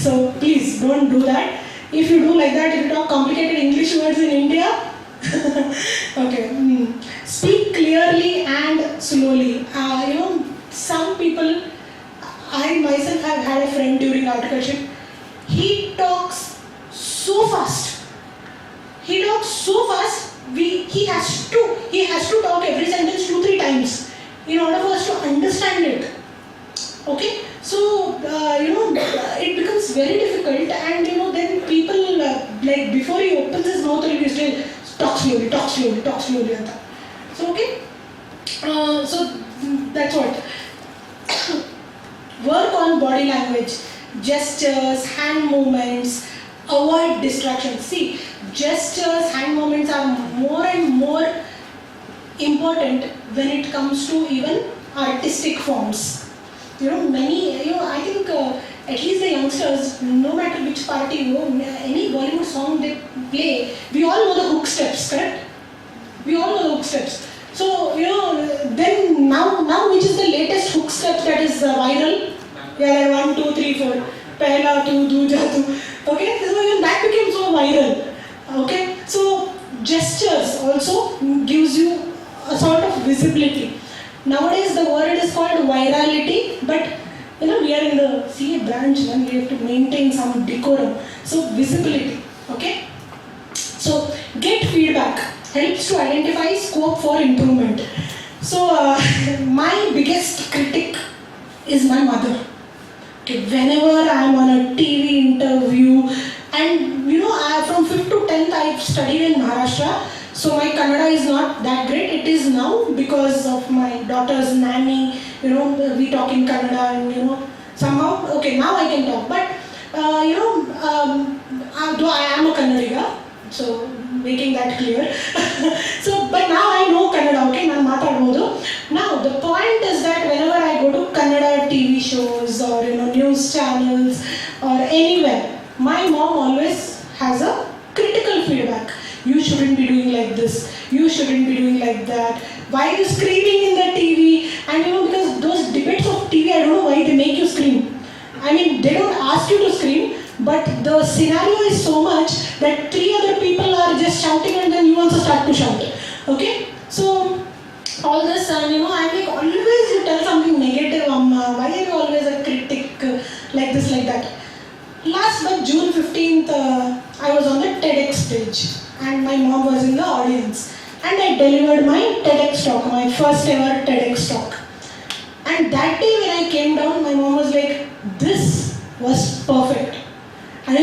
So, please, don't do that. If you do like that, if you talk complicated English words in India, okay, speak clearly and slowly. Some people, I myself have had a friend during articleship. He talks so fast. He has to talk every sentence 2-3 times in order for us to understand it. Okay, so it becomes very difficult, and then people like before he opens his mouth, he will say, talk slowly. So okay, so that's what. Work on body language, gestures, hand movements, avoid distractions. See, gestures, hand movements are more and more important when it comes to even artistic forms. I think at least the youngsters, no matter which party, any Bollywood song they play, we all know the hook steps, correct? We all know the hook steps. So, then now which is the latest hook step that is viral? Yeah, like 1, 2, 3, 4. Pehla tu, duja tu. Okay, so even that became so viral. Okay, so gestures also gives you a sort of visibility. Nowadays the word is called virality, but we are in the CA branch and we have to maintain some decorum. So visibility, okay? So get feedback. Helps to identify scope for improvement. So my biggest critic is my mother. Okay, whenever I am on a TV interview, and from 5th to 10th I studied in Maharashtra, so my Kannada is not that great. It is now because of my daughter's nanny. We talk in Kannada, and somehow, okay, now I can talk. But Though I am a Kannadiga, so making that clear. So, but now I know Kannada, okay, ನಾನು ಮಾತಾಡ್ಬೋದು. Now, the point is that whenever I go to Kannada TV shows or news channels or anywhere, my mom always has a critical feedback. You shouldn't be doing like this. You shouldn't be doing like that. Why are you screaming in the TV? And because those debates of TV, I don't know why they make you scream. I mean, they don't ask you to scream, but the scenario is so much that 3 other people are just shouting and then you also start to shout. Okay? So, all this, and I'm like, always you tell something negative, Amma. Why are you always a critic like this, like that? Last month, June 15th, I was on the TEDx stage and my mom was in the audience. And I delivered my TEDx talk, my first ever TEDx talk. And that day when I came down, my mom was like, this was perfect. And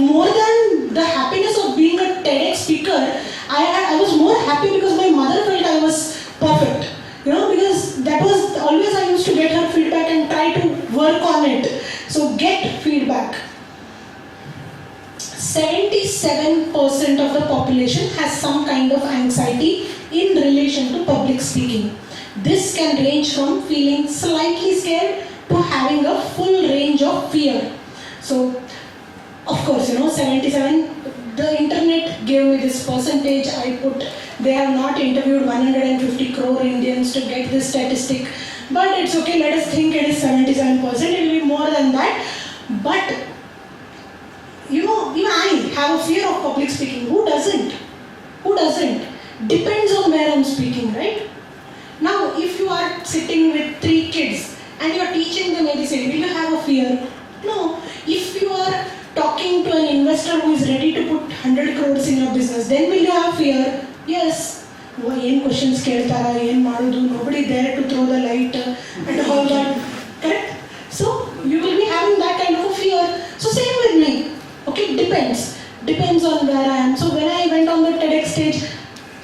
more than the happiness of being a TEDx speaker, I was more happy because my mother felt I was perfect. Because that was always I used to get her feedback and try to work on it. So get feedback. 77% of the population has some kind of anxiety in relation to public speaking. This can range from feeling slightly scared to having a full range of fear. So, of course, 77, the internet gave me this percentage. They have not interviewed 150 crore Indians to get this statistic. But it's okay, let us think it is 77%, it will be more than that. But, even I have a fear of public speaking. Who doesn't? Who doesn't? Depends on where I'm speaking, right? Now, if you are sitting with 3 kids and you are teaching them medicine, will you have a fear? No. If you are talking to an investor who is ready to put 100 crores in your business, then will you have fear? Yes. ಏನು questions ಕೇಳ್ತಾರ, ಏನು ಮಾಡೋದು, nobody there to throw the light and all that. Correct? So, you will be having that kind of a fear. So, same with me. Okay, depends on where I am. So when I went on the TEDx stage,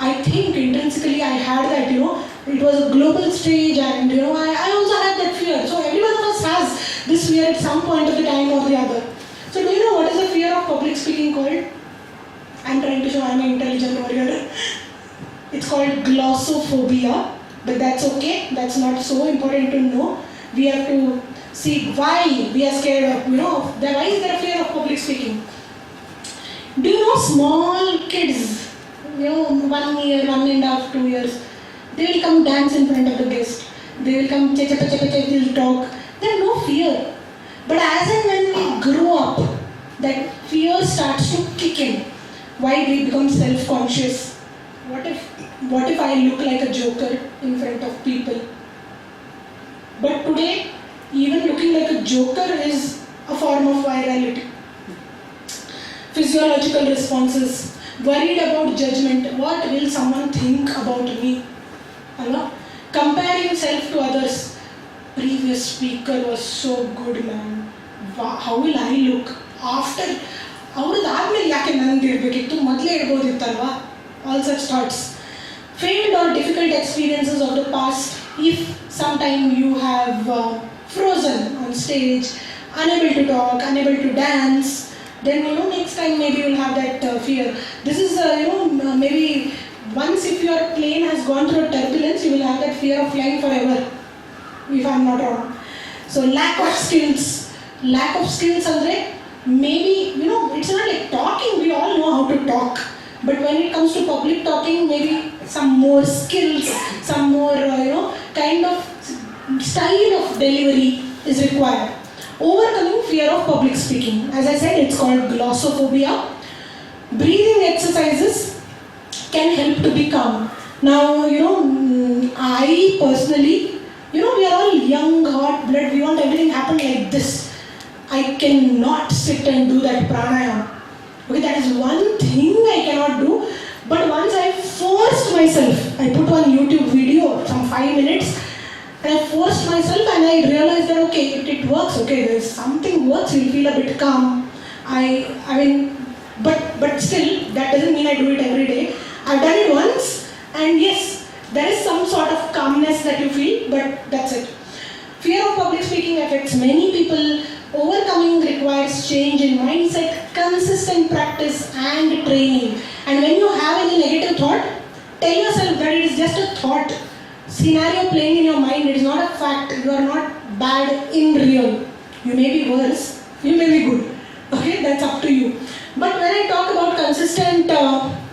I think intrinsically I had that, it was a global stage and I also had that fear. So every one of us has this fear at some point of the time or the other. So do you know what is the fear of public speaking called? I'm trying to show I'm an intelligent warrior. It's called glossophobia, but that's okay. That's not so important to know. We have to see why we are scared of, why is there a fear of public speaking? Do you know small kids, 1 year, 1.5, 2 years, they will come dance in front of the guest. They will come, they will talk. There is no fear. But as and when we grow up, that fear starts to kick in. Why we become self-conscious? What if I look like a joker in front of people? But today, even looking like a joker is a form of virality. Physiological responses, worried about judgment. What will someone think about me? Comparing self to others. Previous speaker was so good, man. How will I look after? ಅವ್ರದ್ದಾದ್ಮೇಲೆ ಯಾಕೆ ನನಗೆ ಇರಬೇಕಿತ್ತು, ಮೊದಲೇ ಇರ್ಬೋದಿತ್ತಲ್ವಾ? All such thoughts. Failed or difficult experiences of the past. If sometime you have frozen on stage, unable to talk, unable to dance, then next time maybe you'll have that fear. This is maybe once if your plane has gone through turbulence, you will have that fear of flying forever, if I'm not wrong. So lack of skills andre maybe it's not like talking, we all know how to talk, but when it comes to public talking, maybe some more skills, some more kind of style of delivery is required. Overcoming fear of public speaking. As I said, it's called glossophobia. Breathing exercises can help to be calm. Now, I personally, we are all young, hot blood, we want everything happen like this. I cannot sit and do that pranayama. Okay, that is one thing I cannot do. But once I forced myself, I put one YouTube video, some 5 minutes, and I forced myself and I realized that okay, it works, okay, there's something works, you'll feel a bit calm. I mean, but still, that doesn't mean I do it every day. I've done it once, and yes, there is some sort of calmness that you feel, but that's it. Fear of public speaking affects many people. Overcoming overcoming requires change in mindset, consistent practice and training. And when you have any negative thought, tell yourself that it is just a thought. Scenario playing in your mind, it is not a fact. You are not bad in real. You may be worse, you may be good. Okay, that's up to you. But when I talk about consistent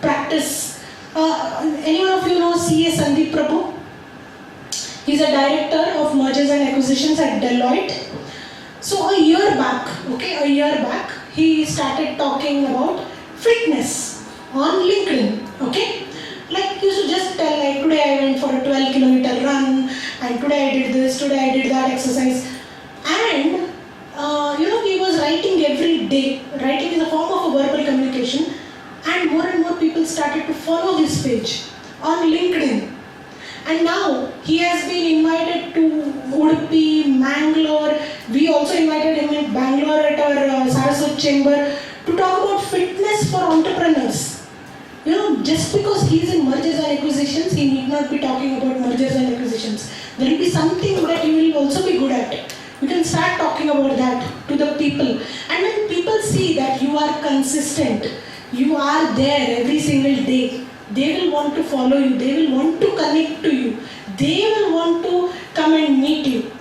practice, anyone of you know C.A. Sandeep Prabhu? He's a director of mergers and acquisitions at Deloitte. So a year back, he started talking about fitness on LinkedIn. Okay, like you should just tell like today I went for a 12-kilometer run, and today I did this, today I did that exercise, and he was writing every day. Writing is a form of a verbal communication, and more people started to follow his page on LinkedIn. And now he has been invited to Udupi, Mangalore. We also invited him in Bangalore at our Saraswat chamber to talk about fitness for entrepreneurs. Just because he is in mergers and acquisitions, he need not be talking about mergers and acquisitions. There will be something that you will also be good at. You can start talking about that to the people. And when people see that you are consistent, you are there every single day, they will want to follow you, they will want to connect to you, they will want to come and meet you.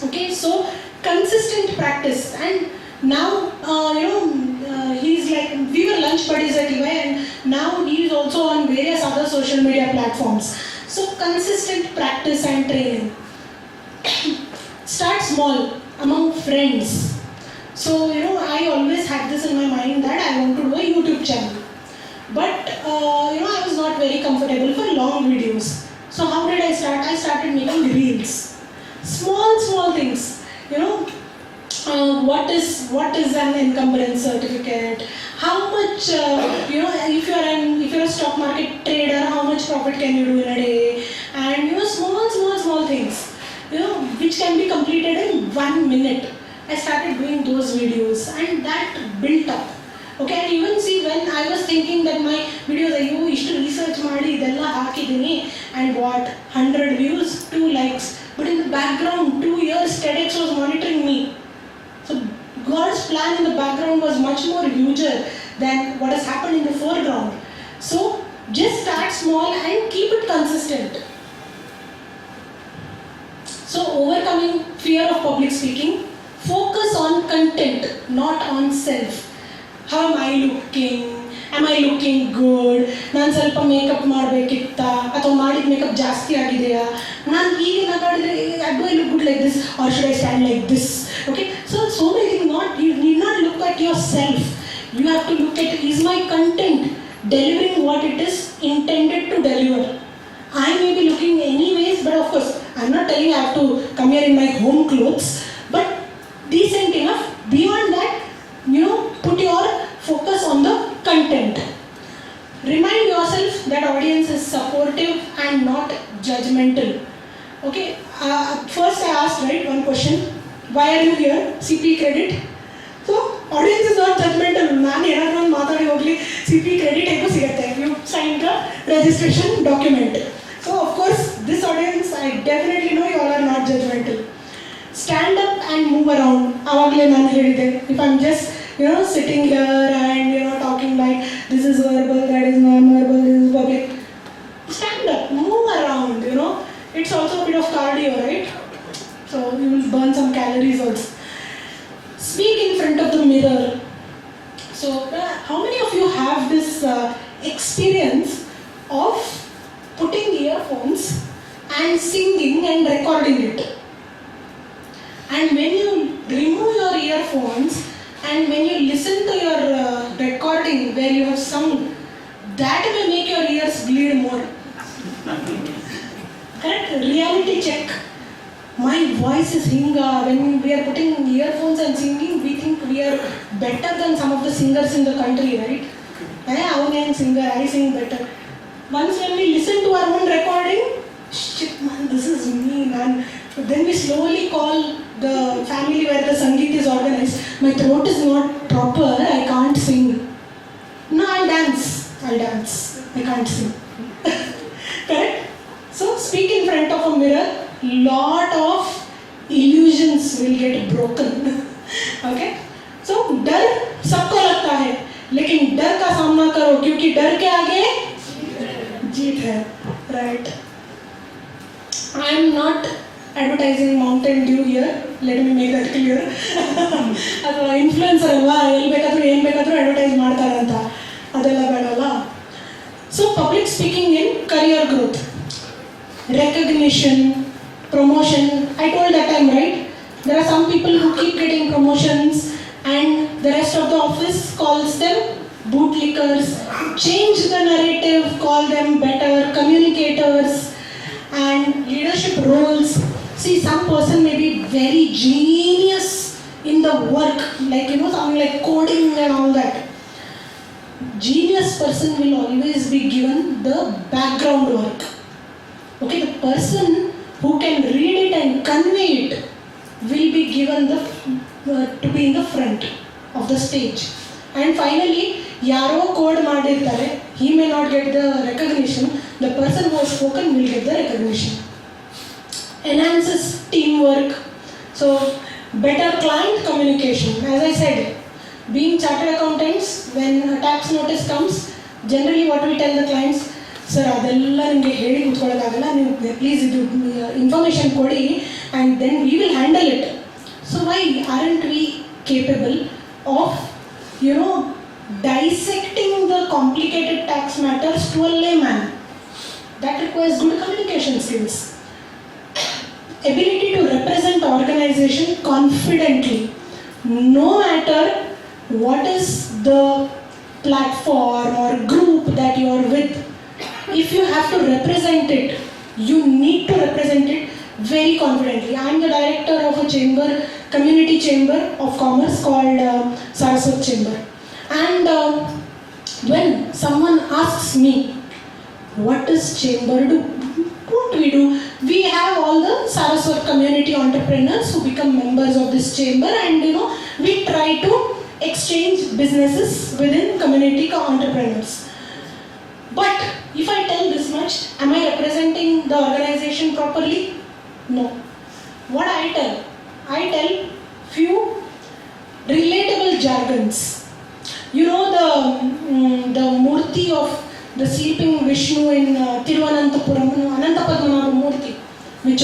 Okay, so consistent practice. And now, he's like, we were lunch buddies at EY, and now he is also on various other social media platforms. So consistent practice and training. Start small among friends. So, I always had this in my mind that I want to do a YouTube channel. But, I was not very comfortable for long videos. So how did I start? I started making reels. Small things. What is an encumbrance certificate? How much, if you're a stock market trader, how much profit can you do in a day? And, small things, which can be completed in 1 minute. I started doing those videos, and that built up. Okay, and even see, when I was thinking that my videos, I used to research ಮಾಡಿ ಇದೆಲ್ಲ ಹಾಕಿದ್ದೀನಿ, and what, 100 views, 2 likes. But in the background, 2 years TEDx was monitoring me. So God's plan in the background was much more huger than what has happened in the foreground. So just start small and keep it consistent. So overcoming fear of public speaking, focus on content, not on self. How am I looking? Am I looking good? ನಾನು ಸ್ವಲ್ಪ makeup ಮಾಡಬೇಕಿತ್ತಾ, ಅಥವಾ ಮಾಡಿದ makeup ಜಾಸ್ತಿ ಆಗಿದೆಯಾ, ನಾನು ಹೀಗೆ ನಗಾಡಿದ್ರೆ do I look good like this, or should I stand like this? Okay, so many things. You need not look at yourself. You have to look at, is my content delivering what it is intended to deliver? I may be looking anyways, but of course I'm not telling I have to come here in my home clothes, but decent enough. Beyond that, put your focus on the content. Remind yourself that audience is supportive and not judgmental. Okay, first I asked one question, why are you here? CP credit. So audience is not judgmental. ನಾನು ಏನಾದರೂ ಒಂದು ಮಾತಾಡಿ ಹೋಗಲಿ, CP credit ಹೇಗೂ ಸಿಗುತ್ತೆ. You signed the registration document. So of course this audience, I definitely know you all are not judgmental. Stand up and move around. ಆವಾಗಲೇ ನಾನು ಹೇಳಿದೆ, if I'm just sitting here and talking like this is verbal, that is non-verbal, this is public. Stand up, move around. It's also a bit of cardio, right? So you will burn some calories also. Speak in front of the mirror. So how many of you have this experience of putting earphones and singing and recording it? And when you remove your earphones and when you listen to your recording where you have sung, that will make your ears bleed more. Correct? Reality check. My voice is hinga. When we are putting earphones and singing, we think we are better than some of the singers in the country, right? I'm a singer, I sing better. Once when we listen to our own recording, shit man, this is me man. Then we slowly call the family where the Sangeet is organized. My throat is not proper, I can't sing. No, I'll dance. I can't sing. Correct? So speak in front of a mirror. Lot of illusions will get broken. Okay, so डर सबको लगता है, लेकिन डर का सामना करो, क्योंकि डर के आगे जीत है, right? I am not advertising Mountain Dew here, let me make that clear. ಅಥವಾ ಇನ್ಫ್ಲುಯೆನ್ಸರ್ ಅಲ್ವಾ, ಎಲ್ಲಿ ಬೇಕಾದರೂ ಏನು ಬೇಕಾದರೂ ಅಡ್ವರ್ಟೈಸ್ ಮಾಡ್ತಾರೆ ಅಂತ, ಅದೆಲ್ಲ ಬೇಡಲ್ಲ. So public speaking in career growth, recognition, promotion. I told that time, right? There are some people who keep getting promotions and the rest of the office calls them bootlickers. Change the narrative, call them better communicators and leadership roles. See, some person may be very genius in the work, like something like coding and all that. Genius person will always be given the background work. Okay, the person who can read it and convey it will be given the to be in the front of the stage. And finally, yaro code madirtare, he may not get the recognition, the person who has spoken will get the recognition. Enhances teamwork, so better client communication. As I said, being chartered accountants, when a tax notice comes, generally what we tell the clients, sir ಅದೆಲ್ಲ ನಿಮಗೆ ಹೇಳಿ ಕೂತ್ಕೊಳ್ಳೋದಾಗಲ್ಲ, ನೀವು please ಇದು information ಕೊಡಿ and then we will handle it. So why aren't we capable of dissecting the complicated tax matters to a layman? That requires good communication skills, ability to represent organization confidently, no matter what is the platform or group that you are with. If you have to represent it, you need to represent it very confidently. I am the director of a chamber, community chamber of commerce called Saraswat Chamber. And when someone asks me, what does chamber do? What we do? We have all the Saraswat community entrepreneurs who become members of this chamber, and we try to exchange businesses within community entrepreneurs. But if I tell this much, am I representing the organization properly? No. What I tell few relatable jargons. The Murti of the sleeping Vishnu in Tiruvananthapuram, Anantapadmanabha Murti, which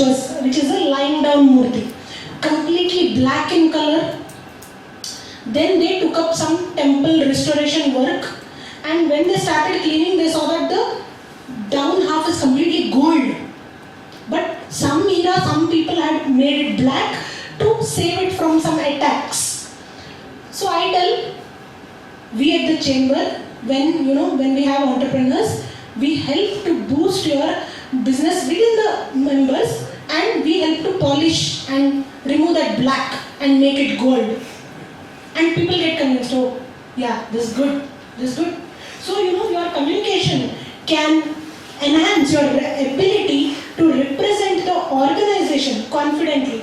is a lying down Murti, completely black in color. Then they took up some temple restoration work, and when they started cleaning, they saw that the down half is completely gold. But some people had made it black to save it from some attacks. So I tell, we at the chamber, when we have entrepreneurs, we help to boost your business within the members, and we help to polish and remove that black and make it gold. And people get convinced, oh yeah, this is good. So your communication can enhance your ability to represent the organization confidently.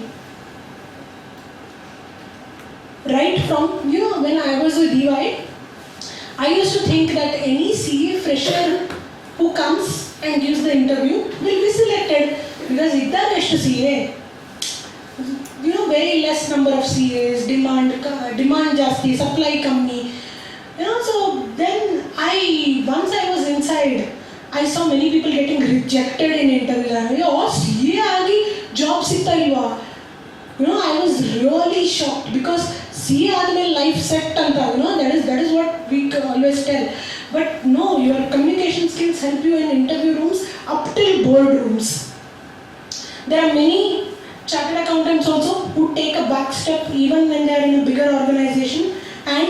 Right from when I was with EY, I used to think that any CA fresher who comes and gives the interview will be selected because idare ಎಷ್ಟು CA, very less number of CAs, demand ಜಾಸ್ತಿ, supply ಕಮ್ಮಿ. So then once I was inside, I saw many people getting rejected in interviews. I was CA ಆಗಿ job ಸಿಗ್ತಾ ಇಲ್ವಾ? I was really shocked because CA ಆದ್ಮೇಲೆ life set ಅಂತ, that is what we always tell. But no, your communication skills help you in interview rooms up till board rooms. There are many chartered accountants also who take a back step even when they are in a bigger organization and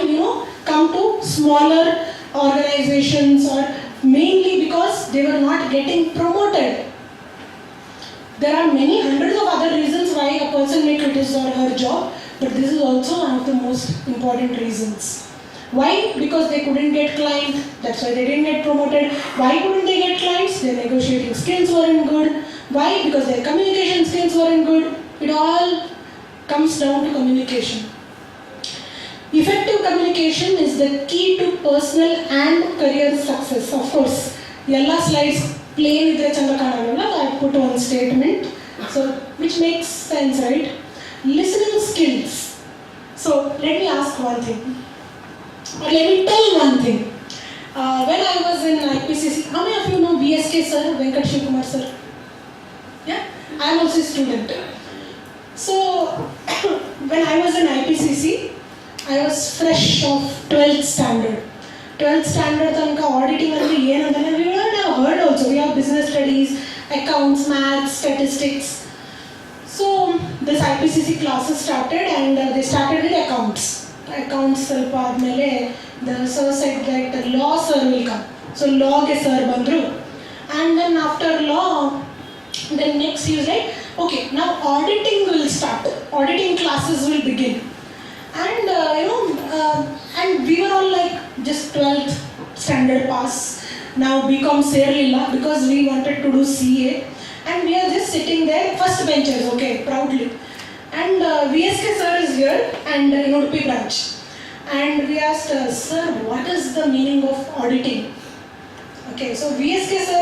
come to smaller organizations, or mainly because they were not getting promoted. There are many hundreds of other reasons why a person may quit his or her job, but this is also one of the most important reasons. Why? Because they couldn't get clients, that's why they didn't get promoted. Why couldn't they get clients? Their negotiating skills weren't good. Why? Because their communication skills weren't good. It all comes down to communication. Effective communication is the key to personal and career success. Of course, ಎಲ್ಲ slides plain idre chanda kanagalla, I put one statement, so which makes sense, right? Listening skills. So let me ask one thing. Or let me tell one thing. When I was in IPCC, how many of you know VSK sir, Venkat Shivkumar sir? Yeah? I am also a student. So when I was in IPCC, I was fresh of 12th standard. 12th standard tanka auditing and we would have heard also. We have business studies, accounts, maths, statistics. So this IPCC classes started and they started with accounts. Accounts ಸ್ವಲ್ಪ ಆದಮೇಲೆ the sir said that law sir will come. So law ke sir ಬಂದ್ರು. And then after law, then next he was like, okay, now auditing will start. Auditing classes will begin. And and we were all like just 12th standard pass. Now BCom ಸೇರಲಿಲ್ಲ because we wanted to do CA. And we are just sitting there, first benchers, okay, proudly. And VSK sir is here and Udupi branch. And we asked, sir, what is the meaning of auditing? Okay, so VSK sir,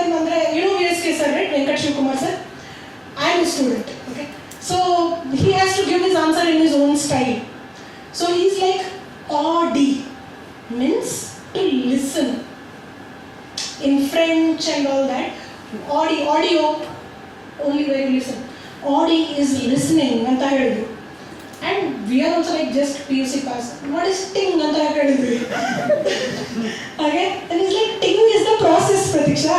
you know VSK sir, right? Venkat Shivkumar sir? I am a student, okay? So he has to give his answer in his own style. So he's like, audi means to listen. In French and all that, audio, only when you listen. Audi is listening, anta ಹೇಳಿದ್ರು. And we are also like just PUC pass. What is ting anta ಹೇಳಿದ್ರು. Okay, and it's like ting is the process, Pratiksha.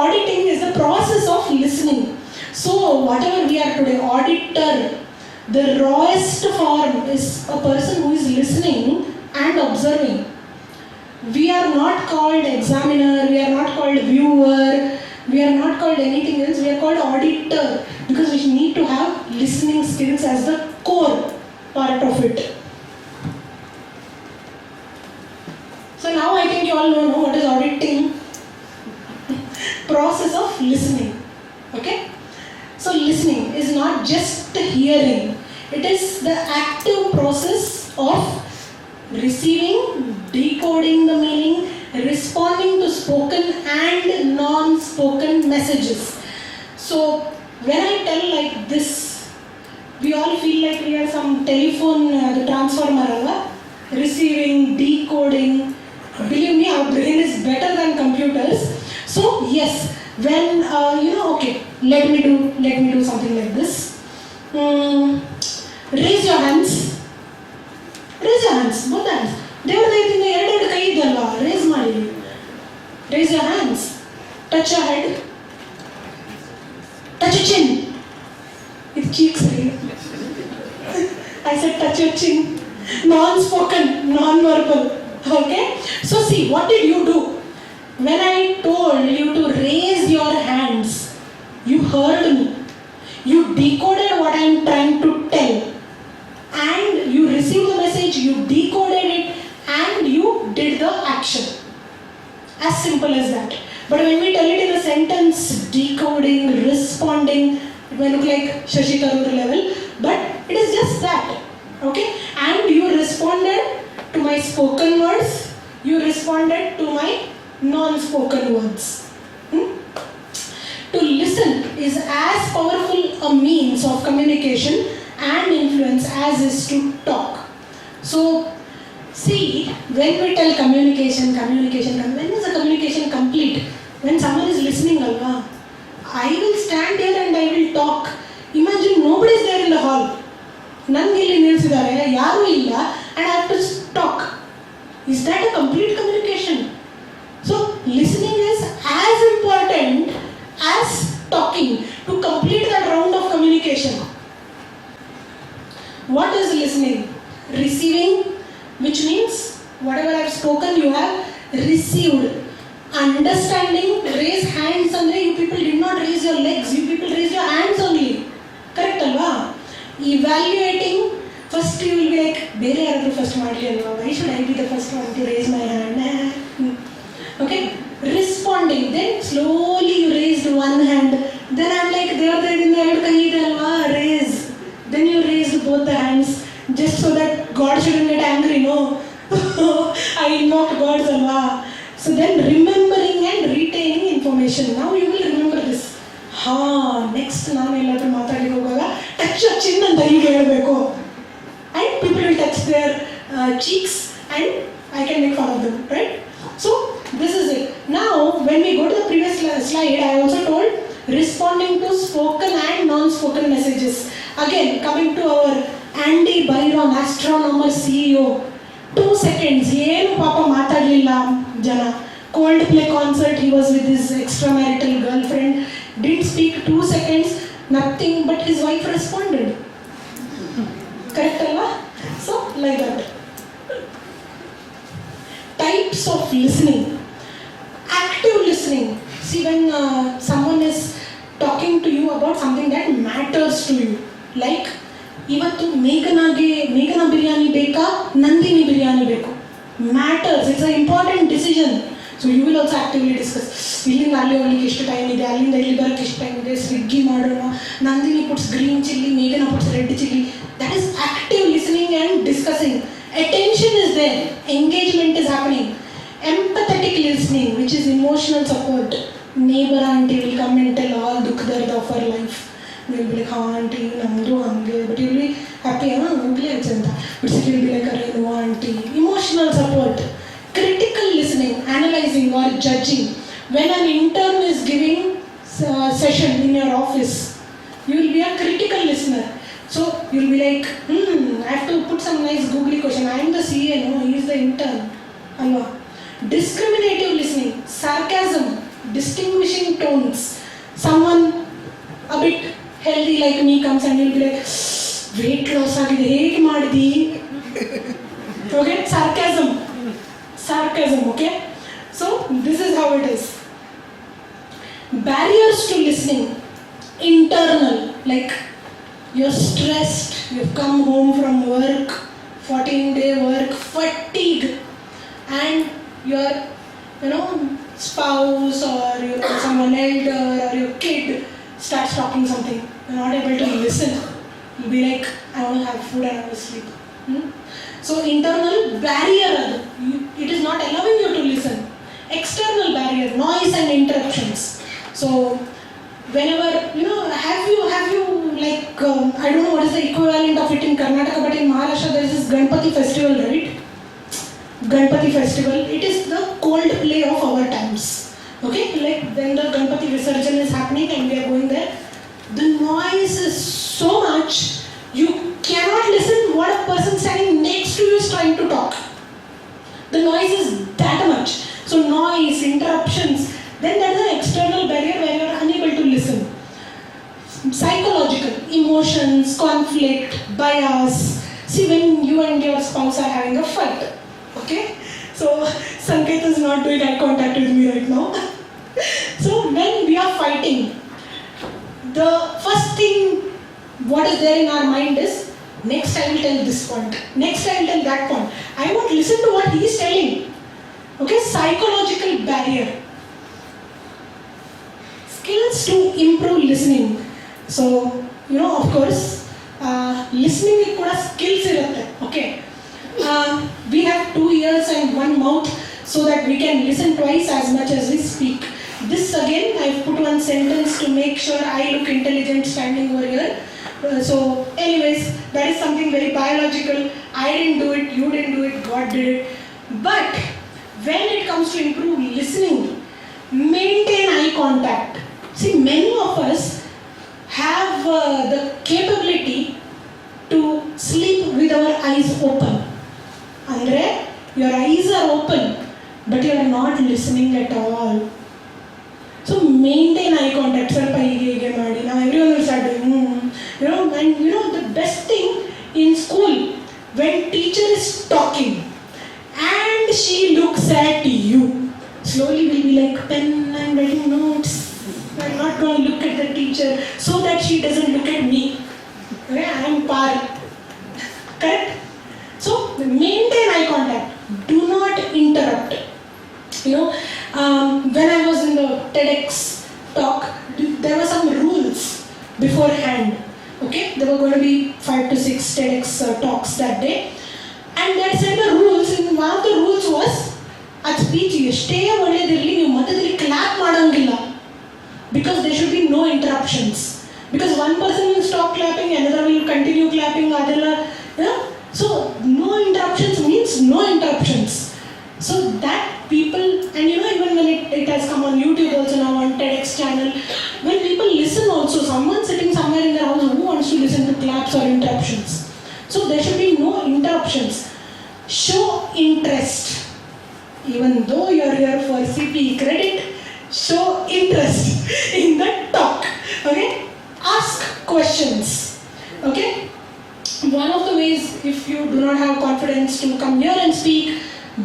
Auditing is the process of listening. So whatever we are today, auditor, the rawest form is a person who is listening and observing. We are not called examiner, we are not called viewer, we are not called anything else, we are called auditor because we need to have listening skills as the core part of it. So now I think you all know what is auditing. Process of listening. Okay? So listening is not just hearing, it is the active process of receiving, decoding the meaning, responding to spoken and non-spoken messages. So when I tell like this, we all feel like we are some telephone, the transformer, receiving, decoding. Believe me, our brain is better than computers. So yes, when okay, let me do something like this. Raise your hands. Raise your hands, both hands. ದೇವರ ದಯದಿಂದ ಎರಡೆರಡು ಕೈ ಇದೆಯಲ್ವಾ, race ಮಾಡಿ. Raise your hands. Touch your head. Touch your chin. With cheeks, right? I said touch your chin. Non-spoken, non-verbal. Okay? So see, what did you do? When I told you to raise your hands, you heard me. You decoded what I am trying to tell. And you received the message, you decoded it, and you did the action. As simple as that. But when we tell it in a sentence, decoding, responding, it may look like Shashi Tharoor level, but it is just that. Okay? And you responded to my spoken words, you responded to my non-spoken words. To listen is as powerful a means of communication and influence as is to talk. So, see, when we tell communication, when is the communication complete? When someone is listening, alva, I will stand here and I will talk. Imagine nobody is there in the hall. Nange illi nilsidare, yaru illa, and I have to talk. Is that a complete communication? So, listening is as important as talking to complete that round of communication. What is listening? Receiving, which means whatever I have spoken you have received. Understanding, raise hands, and you people did not raise your legs, you people raise your hands only. Correct alva? Evaluating, first you will be like, bere yaradru first maadli alva, why should I be the first one to raise my hand? Okay? Responding, then slowly you raised one hand, then I'm like, raise. Then you raised both the hands just so that God shouldn't get angry, no? I invoked God's alva. So then remembering and retaining information. Now you will remember this. Next ನಾನು ಎಲ್ಲಾದರೂ ಮಾತಾಡಿ ಹೋಗುವಾಗ touch your chin ಅಂತ ಹೀಗೆ ಹೇಳಬೇಕು. And people will cheeks and I can make fun of them, right? So this is it. Now when we go to the previous slide, I also told responding to spoken and non-spoken messages. Again, coming to our Andy Byron, astronomer CEO, 2 seconds, ಏನು ಪಾಪ ಮಾತಾಡಲಿಲ್ಲ ಜನ. Coldplay concert, he was with his extramarital girlfriend, didn't speak 2 seconds, nothing, but his wife responded. Correct alva? So, like that. Types of listening. Active listening. See, when someone is talking to you about something that matters to you, like ಇವತ್ತು ಮೇಘನ ಬಿರಿಯಾನಿ ಬೇಕಾ ನಂದಿನಿ ಬಿರಿಯಾನಿ ಬೇಕು, matters, it's a important decision. So you will also actively discuss, ಇಲ್ಲಿಂದ ಅಲ್ಲಿ ಹೋಗ್ಲಿಕ್ಕೆ ಎಷ್ಟು time ಇದೆ, ಅಲ್ಲಿಂದ ಇಲ್ಲಿ ಬರೋಕ್ಕೆ ಎಷ್ಟು ಟೈಮ್ ಇದೆ, ಸ್ವಿಗ್ಗಿ ಮಾಡೋಣ, ನಂದಿನಿ ಪುಟ್ಸ್ ಗ್ರೀನ್ ಚಿಲ್ಲಿ, ಮೇಘನ puts red chilli. That is active listening and discussing. Attention is there, engagement is happening. Empathetic listening, which is emotional support. Neighbor auntie will come and tell all dukh dard of her life. You'll be like, auntie, namdu hange, but you'll be happy, ugly achanta. But she will be like, arey no auntie. Emotional support. Critical listening, analyzing or judging. When an intern is giving session in your office, you will be a critical listener. So you'll be like, I have to put some nice googly question. I am the CA, no, he is the intern. Alva. Discriminative listening, sarcasm, distinguishing tones. Someone a bit healthy like me comes and you'll be like, weight loss agide, hege madidi. Okay, sarcasm, okay. So this is how it is. Barriers to listening, internal, like you're stressed, you've come home from work, 14-day work, fatigue, and your spouse or someone elder or your kid starts talking something, you're not able to listen. You'll be like, I want to have food and I want to sleep. So internal barrier, it is not allowing you to listen. External barrier, noise and interruptions. So whenever, have you like, I don't know what is the equivalent of it in Karnataka, but in Maharashtra there is this Ganpati festival, right? Ganpati festival, it is the Coldplay of our times. Okay, like when the Ganpati Visarjan is happening and we are going there, the noise is so much, you cannot listen what a person standing next to you is trying to talk. The noise is that much. So noise, interruptions, then there is an external barrier where you are unable to listen. Psychological, emotions, conflict, bias. See, when you and your spouse are having a fight, okay? So Sanket is not doing eye contact with me right now. So when we are fighting, the first thing what is there in our mind is, next I will tell this point, next I will tell that point. I won't listen to what he is telling. Okay, psychological barrier. Skills to improve listening. So, of course, listening is kuda skills irutte. Okay. We have 2 ears and 1 mouth so that we can listen twice as much as we speak. This again, I've put one sentence to make sure I look intelligent standing over here. So anyways, that is something very biological. I didn't do it, you didn't do it, God did it. But when it comes to improve listening, maintain eye contact. See, many of us have the capability to sleep with our eyes open. Andre, your eyes are open, but you are not listening at all. So maintain eye contact. Now everyone will start doing, and the best thing in school, when teacher is talking and she looks at you, slowly we'll be like, pen, I'm writing notes. I'm not going to look at the teacher so that she doesn't look at me. Okay, I'm par. Correct? So maintain eye contact. Do not interrupt. When I was in the TEDx talk, there were some rules beforehand. Okay, there were going to be 5 to 6 TEDx talks that day, and they said the rules. And one of the rules was, at speech stay ಒಳ್ಳೆದಿರಲಿ, ನೀವು ಮಧ್ಯದಲ್ಲಿ clap ಮಾಡಂಗಿಲ್ಲ, because there should be no interruptions. Because one person will stop clapping, another will continue clapping, adella. So no interruptions means wants to listen to claps or interruptions. So there should be no interruptions. Show interest. Even though you are here for CPE credit, show interest in the talk. Okay? Ask questions. Okay? One of the ways, if you do not have confidence to come here and speak,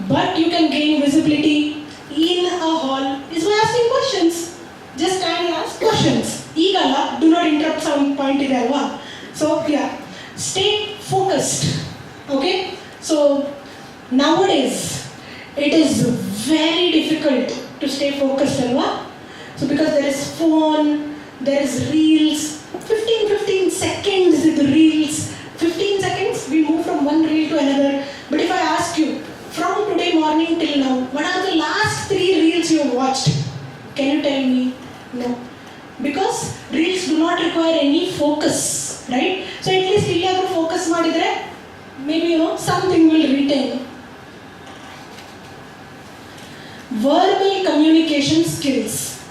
but you can gain visibility in a hall, is by asking questions. Just stand and ask questions. Igala, do not interrupt some point in alva. So yeah, stay focused. Okay? So nowadays, it is very difficult to stay focused, alva. So because there is phone, there is reels, 15 seconds with reels. 15 seconds, we move from one reel to another. But if I ask you, from today morning till now, what are the last 3 reels you have watched? Can you tell me? No. Because reels do not require any focus, right? So at least if you focus madidre, maybe something will retain. Verbal communication skills.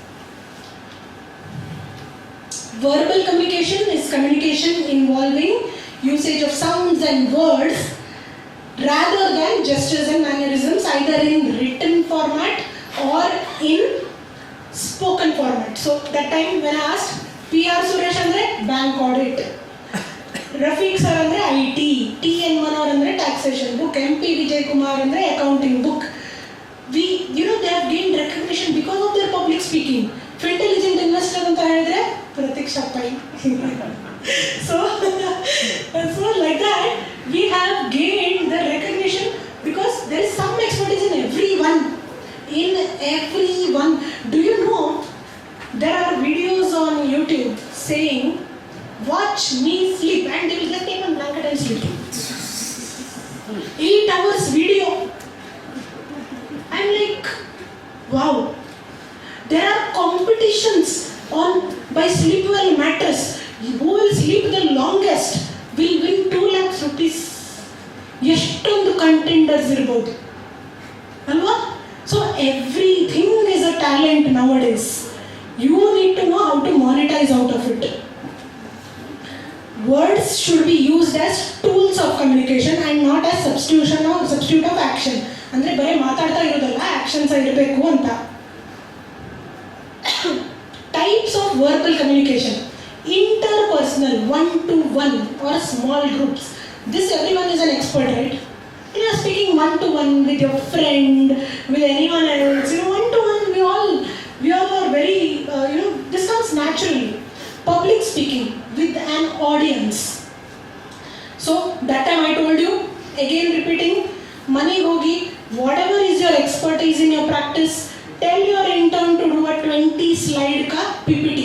Verbal communication is communication involving usage of sounds and words rather than gestures and mannerisms, either in written format or in spoken format. So that time when I asked, PR Suresh andre bank audit, Rafiq sir andre IT, TN Manor andre taxation book, MP Vijay Kumar andre accounting book. They have gained recognition because of their public speaking. Intelligent investor anta helidre Pratiksha Pai. So like that, we have gained the recognition because there is some expertise in everyone. In everyone. Do you know there are videos on YouTube saying, watch me sleep, and they will just take one blanket and sleep. 8 hours video. I'm like, wow. There are competitions by Sleepwell mattress. Who will sleep the longest will win 2 lakhs rupees. ಎಷ್ಟೊಂದು contenders ಇರಬಹುದು ಅಲ್ವಾ? So everything is a talent nowadays. You need to know how to monetize out of it. Words should be used as tools of communication and not as substitute of action. ಅಂದ್ರೆ ಬರೀ ಮಾತಾಡ್ತಾ ಇರೋದಲ್ಲ, actions ಇರಬೇಕು ಅಂತ. Types of verbal communication. Interpersonal, one-to-one or small groups. This everyone is an expert, right? You are speaking one-to-one with your friend, with anyone else. One-to-one, we all are very, this comes naturally. Public speaking with an audience. So that time I told you, again repeating, money hogi, whatever is your expertise in your practice, tell your intern to do a 20 slide ka PPT.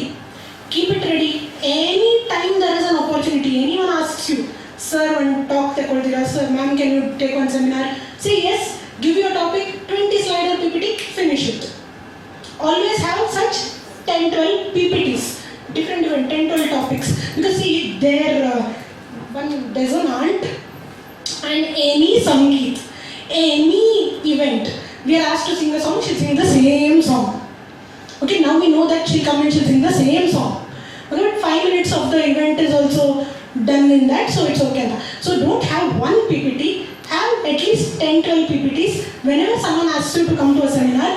Keep it ready. Any time there is an opportunity, anyone asks you, sir, one talk tekoldira, sir, ma'am, can you take one seminar? Say yes, give your topic, 20 slider PPT, finish it. Always have such 10-12 PPTs, different 10-12 topics. Because see, there's an aunt, and any Sangeet, any event, we are asked to sing a song, she'll sing the same song. Okay, now we know that she'll come and she'll sing the same song. Okay, but 5 minutes of the event is also done in that, so it's okay. So don't have one PPT, have at least 10-12 PPTs. Whenever someone asks you to come to a seminar,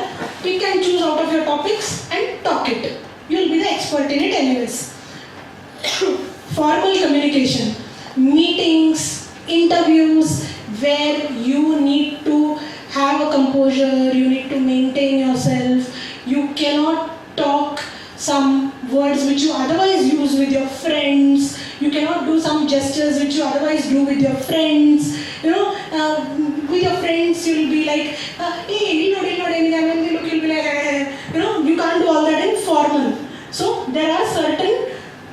pick and choose out of your topics and talk it. You'll be the expert in it anyways. Formal communication, meetings, interviews, where you need to have a composure, you need to maintain yourself. You cannot talk some words which you otherwise use with your friends. You cannot do some gestures which you otherwise do with your friends. With your friends you'll be like, hey, and then they look, you'll be like, you can't do all that in formal. So there are certain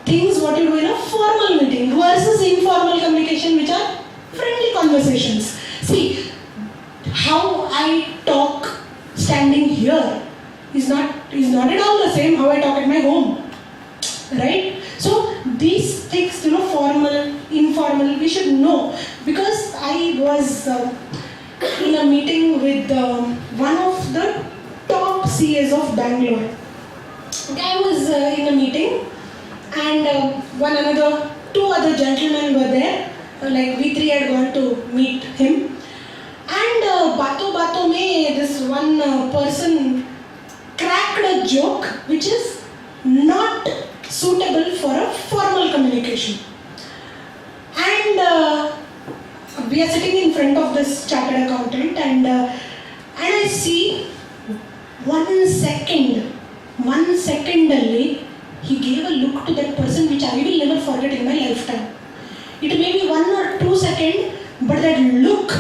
things what you do in a formal meeting versus informal communication, which are friendly conversations. See, how I talk standing here is not at all the same how I talk at my home, right? So these things, formal, informal, we should know. Because I was in a meeting with one of the top CAs of Bangalore. I was in a meeting, and one another two other gentlemen were there. Like we three had gone to meet him. And bato mein this one person cracked a joke which is not suitable for a formal communication. And we are sitting in front of this chartered accountant, and I see 1 second only, he gave a look to that person which I will never forget in my lifetime. It may be 1 or 2 seconds, but that look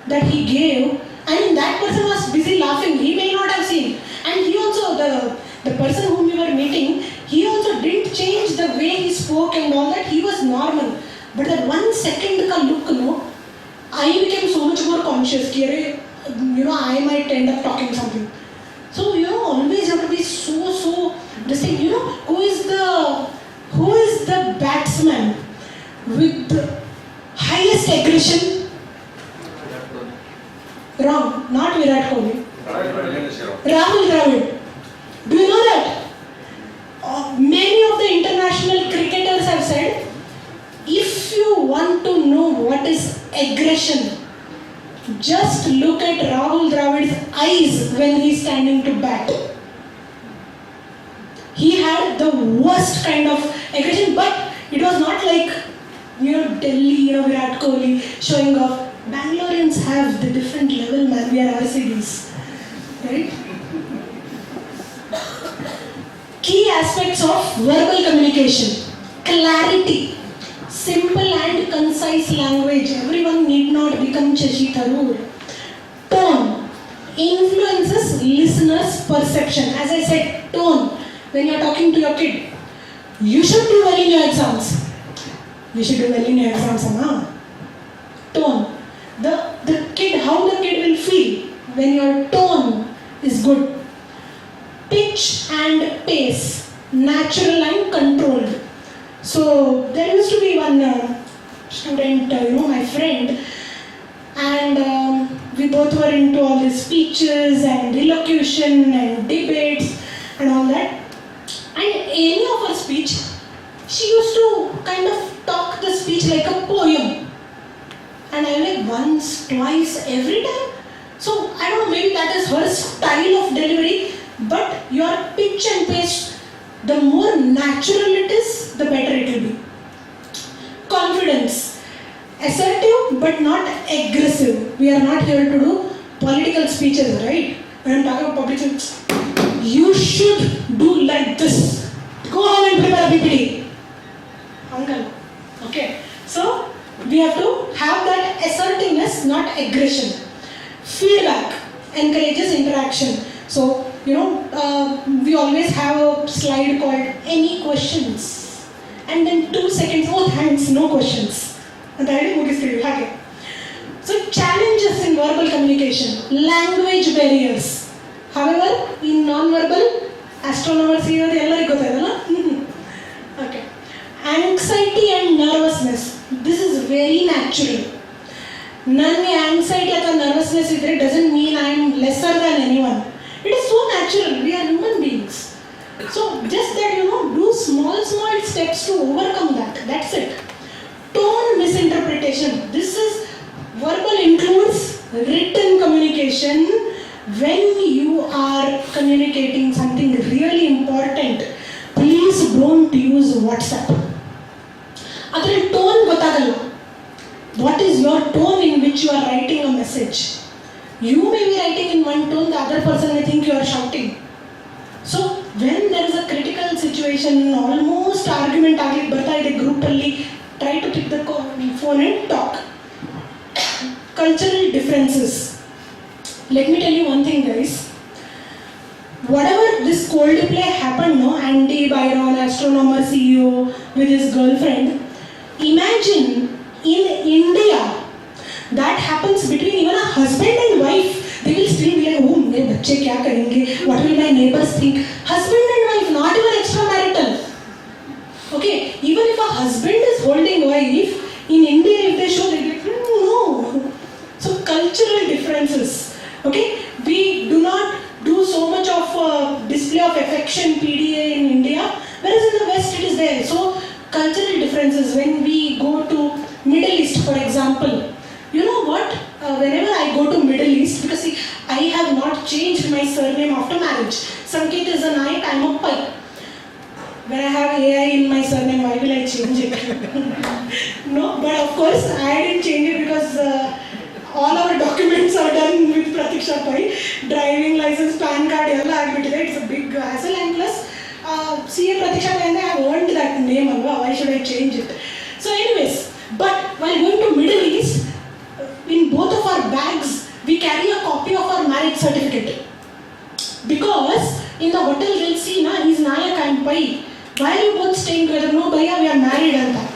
that he gave, I mean that person was busy laughing, he may not have seen. And he also, the person whom we were meeting, he also didn't change the way he spoke and all that, he was normal. But that 1 second ka look, no, I became so much more conscious, I might end up talking something. So, always you have to be so, this thing, who is the batsman with the highest aggression? Wrong, not Virat Kohli. Rahul Dravid. Do you know that? Many of the international cricketers have said, if you want to know what is aggression, just look at Rahul Dravid's eyes when he is standing to bat. He had the worst kind of aggression, but it was not like, Delhi, Virat Kohli showing off. Bangaloreans have the different level, man. We are RCBs, right? Key aspects of verbal communication: clarity, simple and concise language. Everyone need not become Shashi Tharoor. Tone influences listeners' perception. As I said, tone. When you are talking to your kid, you should do well in your exams. You should do well in your exams, Amma. Tone. The kid, how the kid will feel when your tone is good. Pitch and pace, natural and controlled. So there used to be one student, my friend, and we both were into all these speeches and elocution and debates and all that. And any of her speech, she used to kind of talk the speech like a poem. And I'm like, once, twice, every time. So I don't know, maybe that is her style of delivery, but your pitch and pace, the more natural it is, the better it will be. Confidence. Assertive but not aggressive. We are not here to do political speeches, right? When I'm talking about public speeches, you should do like this. Go home and prepare a PPT. Uncle. Okay. So we have to have that assertiveness, not aggression. Feedback encourages interaction. So, we always have a slide called any questions. And then 2 seconds, oh thanks, no questions. And okay. So challenges in verbal communication, language barriers. However, in non-verbal, astronomers here, okay. Anxiety and nervousness. This is very natural. None anxiety or nervousness doesn't mean I am lesser than anyone. It is so natural. We are human beings. So just that, do small steps to overcome that. That's it. Tone misinterpretation. This is verbal includes written communication. When you are communicating something really important, please don't use WhatsApp. Other tone gotagalla. What is your tone in which you are writing a message? You may be writing in one tone, the other person may think you are shouting. So when there is a critical situation, almost argument agli barta ide group alli, try to pick the phone and talk. Cultural differences. Let me tell you one thing, guys. Whatever this Coldplay happened, Andy Byron, astronomer CEO with his girlfriend, imagine in India, that happens between even a husband and wife. They will still be like, oh, mere bachche kya karenge? What will my neighbors think? Husband and wife, not even extramarital. Okay, even if a husband is holding wife, in India if they show, they will be like, no. So cultural differences. Okay, we do not do so much of display of affection, PDA in India, whereas in the West it is there. So cultural differences, we go to Middle East, for example, you know what? Whenever I go to Middle East, because see, I have not changed my surname after marriage. Sanket is a Naik, I am a Pai. When I have AI in my surname, why will I change it? No, but of course I didn't change it because all our documents are done with Pratiksha Pai. Driving license, PAN card, it's a big hassle, and plus CA Pratiksha Pai, I have earned that name, why should I change it? So anyways, but while going to Middle East, in both of our bags, we carry a copy of our marriage certificate. Because in the hotel they'll see, he's Nayak and Pai. Why are you both staying together? No, Bhaiya, we are married and that.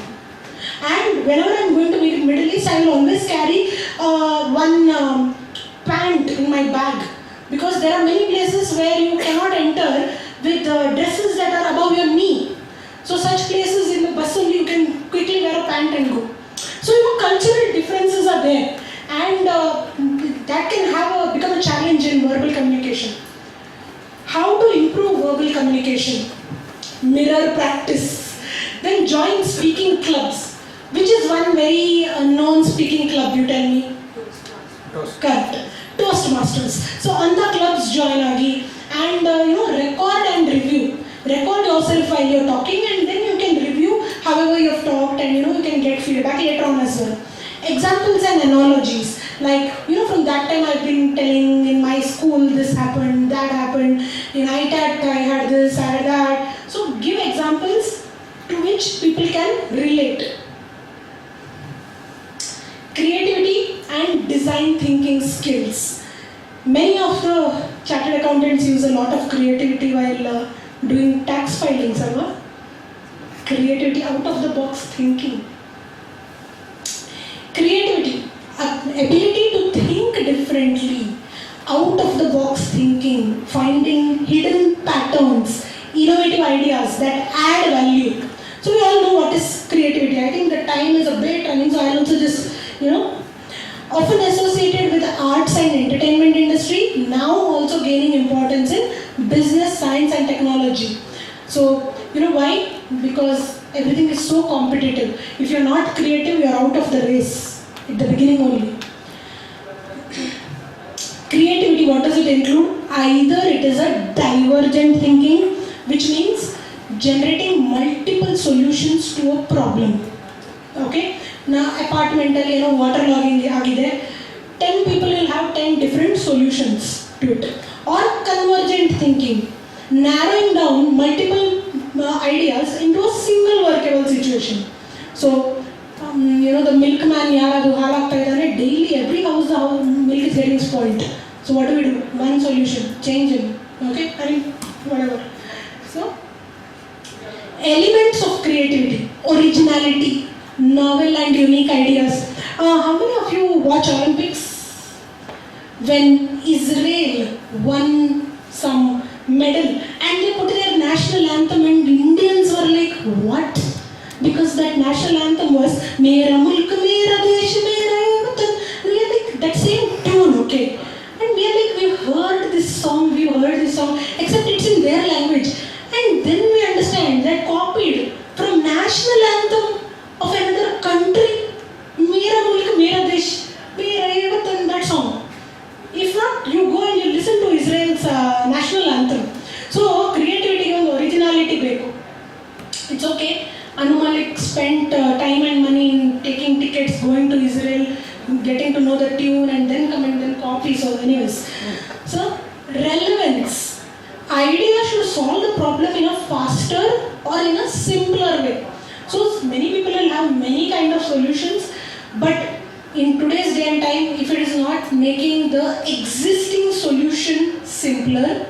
And whenever I'm going to Middle East, I will always carry one pant in my bag. Because there are many places where you cannot enter with dresses that are above your knee. So such places in the bus only you can quickly wear a pant and go. So cultural differences are there, and that can become a challenge in verbal communication. How to improve verbal communication? Mirror practice. Then join speaking clubs. Which is one very known speaking club, you tell me? Correct. Toastmasters. So on the clubs join agi, and record and review. Record yourself while you're talking, and then you can review however you've talked, and you can get feedback later on as well. Examples and analogies, like from that time I've been telling in my school this happened, that happened, in ITAT I had this, I had that. So give examples to which people can relate. Creativity and design thinking skills. Many of the chartered accountants use a lot of creativity while doing tax filings, creativity, out of the box thinking. Creativity, ability to think differently, out of the box thinking, finding hidden patterns, innovative ideas that add value. So we all know what is creativity. I think the time is a bit running, so I'll also just, often associated with the arts and entertainment industry, now also gaining importance in business, science and technology. So, why? Because everything is so competitive. If you're not creative, you're out of the race at the beginning only. Creativity, what does it include? Either it is a divergent thinking, which means generating multiple solutions to a problem. Okay? Now, apartmental, waterlogging agide, 10 people will have 10 different solutions to it. Or convergent thinking, narrowing down multiple ideas into a single workable situation. So, the milkman yaradu halagta idane, daily every house the milk is getting spoiled. So what do? One solution, change it. Okay, whatever. So, elements of creativity, originality, novel and unique ideas. How many of you watch Olympics? When Israel won some medal and they put their national anthem and Indians were like, what? Because that national anthem was Mera Mulk, Mera Desh, Mera Vatan. We are like, that same tune, okay? And we are like, we've heard this song, except it's in their language. And then we understand that copied from national anthem of another country, Mera Mulk, Mera Desh, Mera Vatan, that song. If not, you go and you listen to Israel's national anthem. So, creativity and originality beko. It's okay. Anu Malik spent time and money in taking tickets, going to Israel, getting to know the tune and then come and then copy. So anyways. So, relevance. Idea should solve the problem in a faster or in a simpler way. So, many people will have many kind of solutions, but in today's day and time, if it is not making the existing solution simpler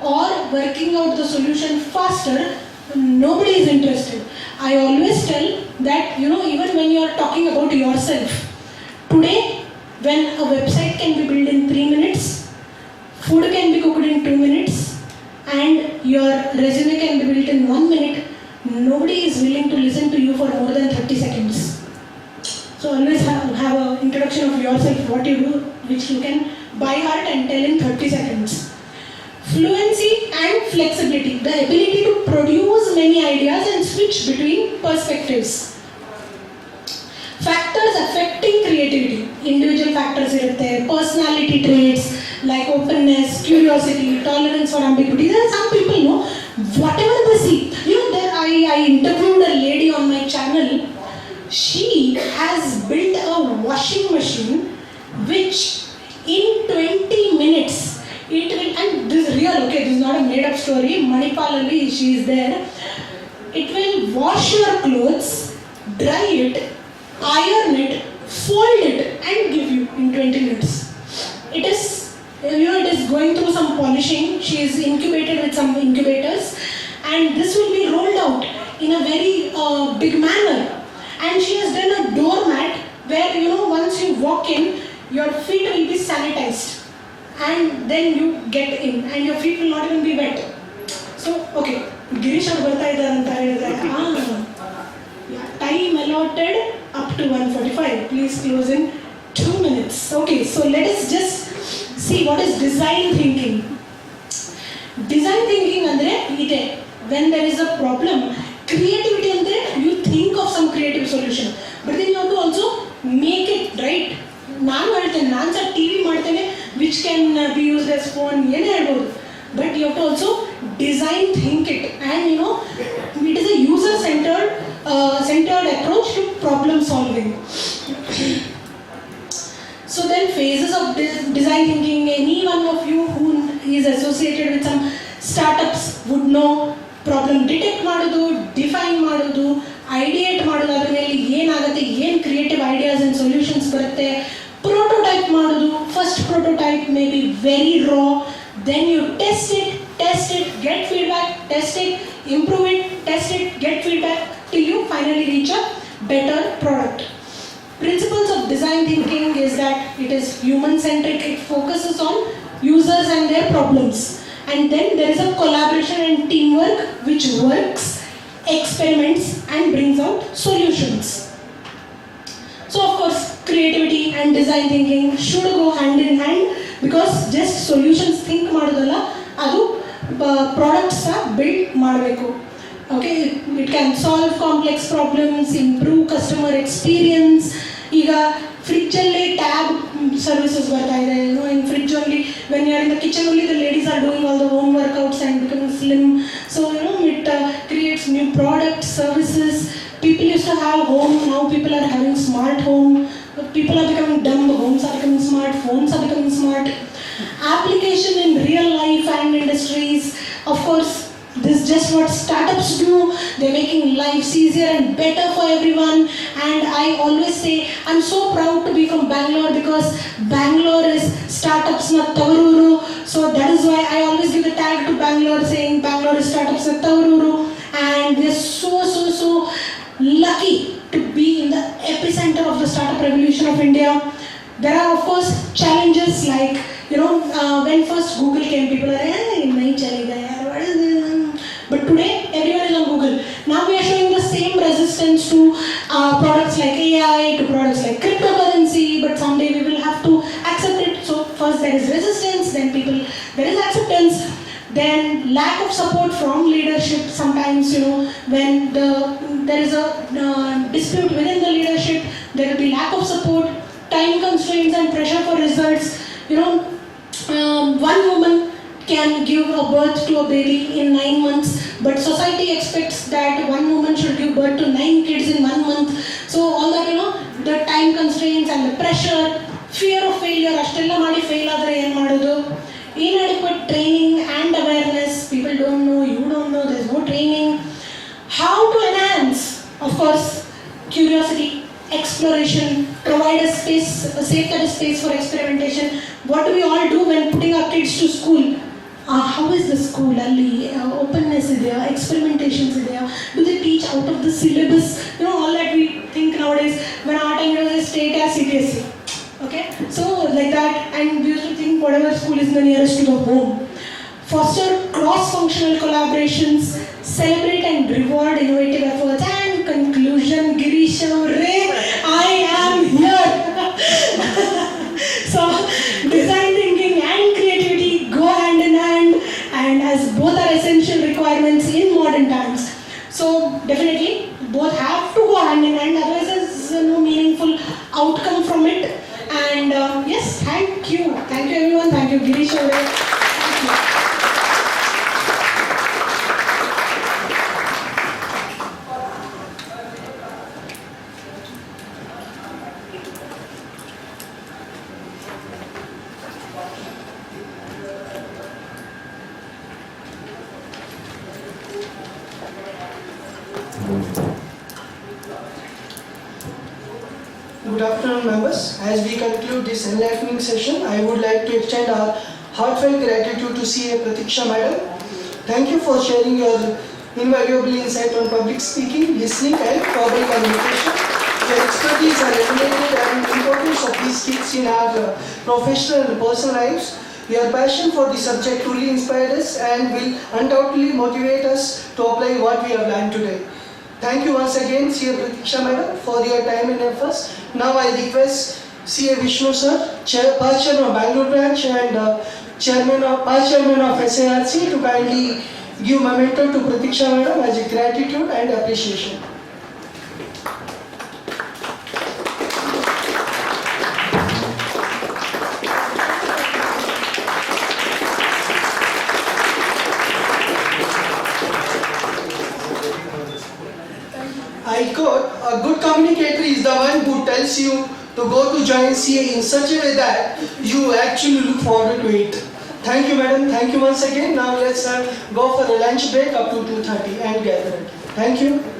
or working out the solution faster, nobody is interested. I always tell that, even when you are talking about yourself, today, when a website can be built in 3 minutes, food can be cooked in 2 minutes, and your resume can be built in 1 minute, nobody is willing to listen to you for more than 30 seconds. So always have an introduction of yourself, what you do, which you can by heart and tell in 30 seconds. Fluency and flexibility, the ability to produce many ideas and switch between perspectives. is affecting creativity. Individual factors irutte, personality traits like openness, curiosity, tolerance for ambiguity. There are some people, no, whatever they see. You know, there I interviewed a lady on my channel. She has built a washing machine which in 20 minutes it will, and this is real, okay, this is not a made up story. Manipalali, she is there. It will wash your clothes, dry it, iron it, fold it, and give you in 20 minutes. It is, you know, it is going through some polishing. She is incubated with some incubators, and this will be rolled out in a very big manner. And she has done a doormat where, you know, once you walk in, your feet will be sanitized, and then you get in, and your feet will not even be wet. So, okay, Girish ಅವರು ಬರ್ತಾ ಇದ್ದಾರೆ ಅಂತ ಹೇಳಿದ್ರೆ, time allotted up to 1:45. Please close in 2 minutes. Okay, so let us just see what is design thinking. Design thinking andre ide, when there is a problem. Creativity andre you think of some creative solution, but then you have to also make it, right? ನಾನು ಹೇಳ್ತೇನೆ, ನಾನು ಸಹ T V ಮಾಡ್ತೇನೆ which can be used as phone, ಏನೇ ಹೇಳ್ಬೋದು, but you have to also design think it, and you know it is a user centered approach to problem solving. So then phases of design thinking, any one of you who is associated with some startups would know. Problem detect ಮಾಡೋದು, define ಮಾಡೋದು, ಐಡಿಯೇಟ್ ಮಾಡೋದು, ಅದ್ರ ಮೇಲೆ ಏನಾಗುತ್ತೆ, ಏನು creative ideas and solutions ಬರುತ್ತೆ, prototype ಮಾಡೋದು. First prototype may be very raw, then you test it, get feedback, test it, improve it, test it, get feedback, till you finally reach a better product. Principles of design thinking is that it is human centric, it focuses on users and their problems, and then there is a collaboration and teamwork which works, experiments, and brings out solutions. So of course creativity and design thinking should go hand in hand, because just solutions think ಮಾಡೋದಲ್ಲ, ಅದು products build ಮಾಡಬೇಕು. Okay, it can solve complex problems, improve customer experience. ಈಗ ಫ್ರಿಡ್ಜಲ್ಲಿ tab services ಬರ್ತಾ ಇದೆ, you know, in fridge only, when you are in the kitchen only, the ladies are doing all the home workouts and becoming slim. So, you know, it creates new products, services. People used to have home, now people are having smart home. People are becoming dumb, homes are becoming smart, phones are becoming smart. Application in real life and industries. Of course, this is just what startups do. They're making lives easier and better for everyone. And I always say, I'm so proud to be from Bangalore, because Bangalore is startups na tavaruru. So that is why I always give the tag to Bangalore saying Bangalore is startups na tavaruru. And we're so lucky to be in the epicenter of the startup revolution of India. There are of course challenges like, you know, when first Google came, people are nahi chalega yaar, what is this? But today everyone is on Google. Now we are showing the same resistance to products like AI, to products like cryptocurrency, but someday we will have to accept it. So first there is resistance, then there is acceptance, then lack of support from leadership. Sometimes, you know, when there is a dispute within the leadership, there will be lack of support, time constraints and pressure for results. You know, one woman can give a birth to a baby in 9 months, but society expects that one woman should give birth to 9 kids in 1 month. So all that, you know, the time constraints and the pressure, fear of failure, ashtella ಮಾಡಿ fail ಆದರೆ ಏನು ಮಾಡೋದು, inadequate training and awareness. People don't know, you don't know, there's no training. How to enhance? Of course, curiosity, exploration, provide a space, a safe space for experimentation. What do we all do when putting our kids to school? How is the school? Ali, openness is there, experimentations is there. Do they teach out of the syllabus? You know, all that we think nowadays. When our time it was a state as CBSE. Okay, so like that, and we used to think whatever school is the nearest to the home. Foster cross-functional collaborations, celebrate and reward innovative efforts. And conclusion, Girish Ray, I am here. So design thinking and creativity go hand in hand, and as both are essential requirements in modern times. So definitely both have to go hand in hand, otherwise there's no meaningful madam. Thank you. Good afternoon, members. As we conclude this enlightening session, I would like to extend our heartfelt gratitude to CA Pratiksha Madam. Thank you for sharing your invaluable insight on public speaking, listening, and verbal communication. Your expertise and illuminated and importance of these skills in our professional and personal lives. Your passion for the subject truly inspired us and will undoubtedly motivate us to apply what we have learned today. Thank you once again, CA Pratiksha Madam, for your time and efforts. Now I request CA Vishnu Sir, Past Chairman of Bangalore Branch and Past Chairman of SARC to kindly give memento to Pratiksha Madam as a gratitude and appreciation. I quote, a good communicator is the one who tells you to go to join CA in such a way that you actually look forward to it. Thank you, madam. Thank you once again. Now let's go for a lunch break up to 2:30 and gather. Thank you.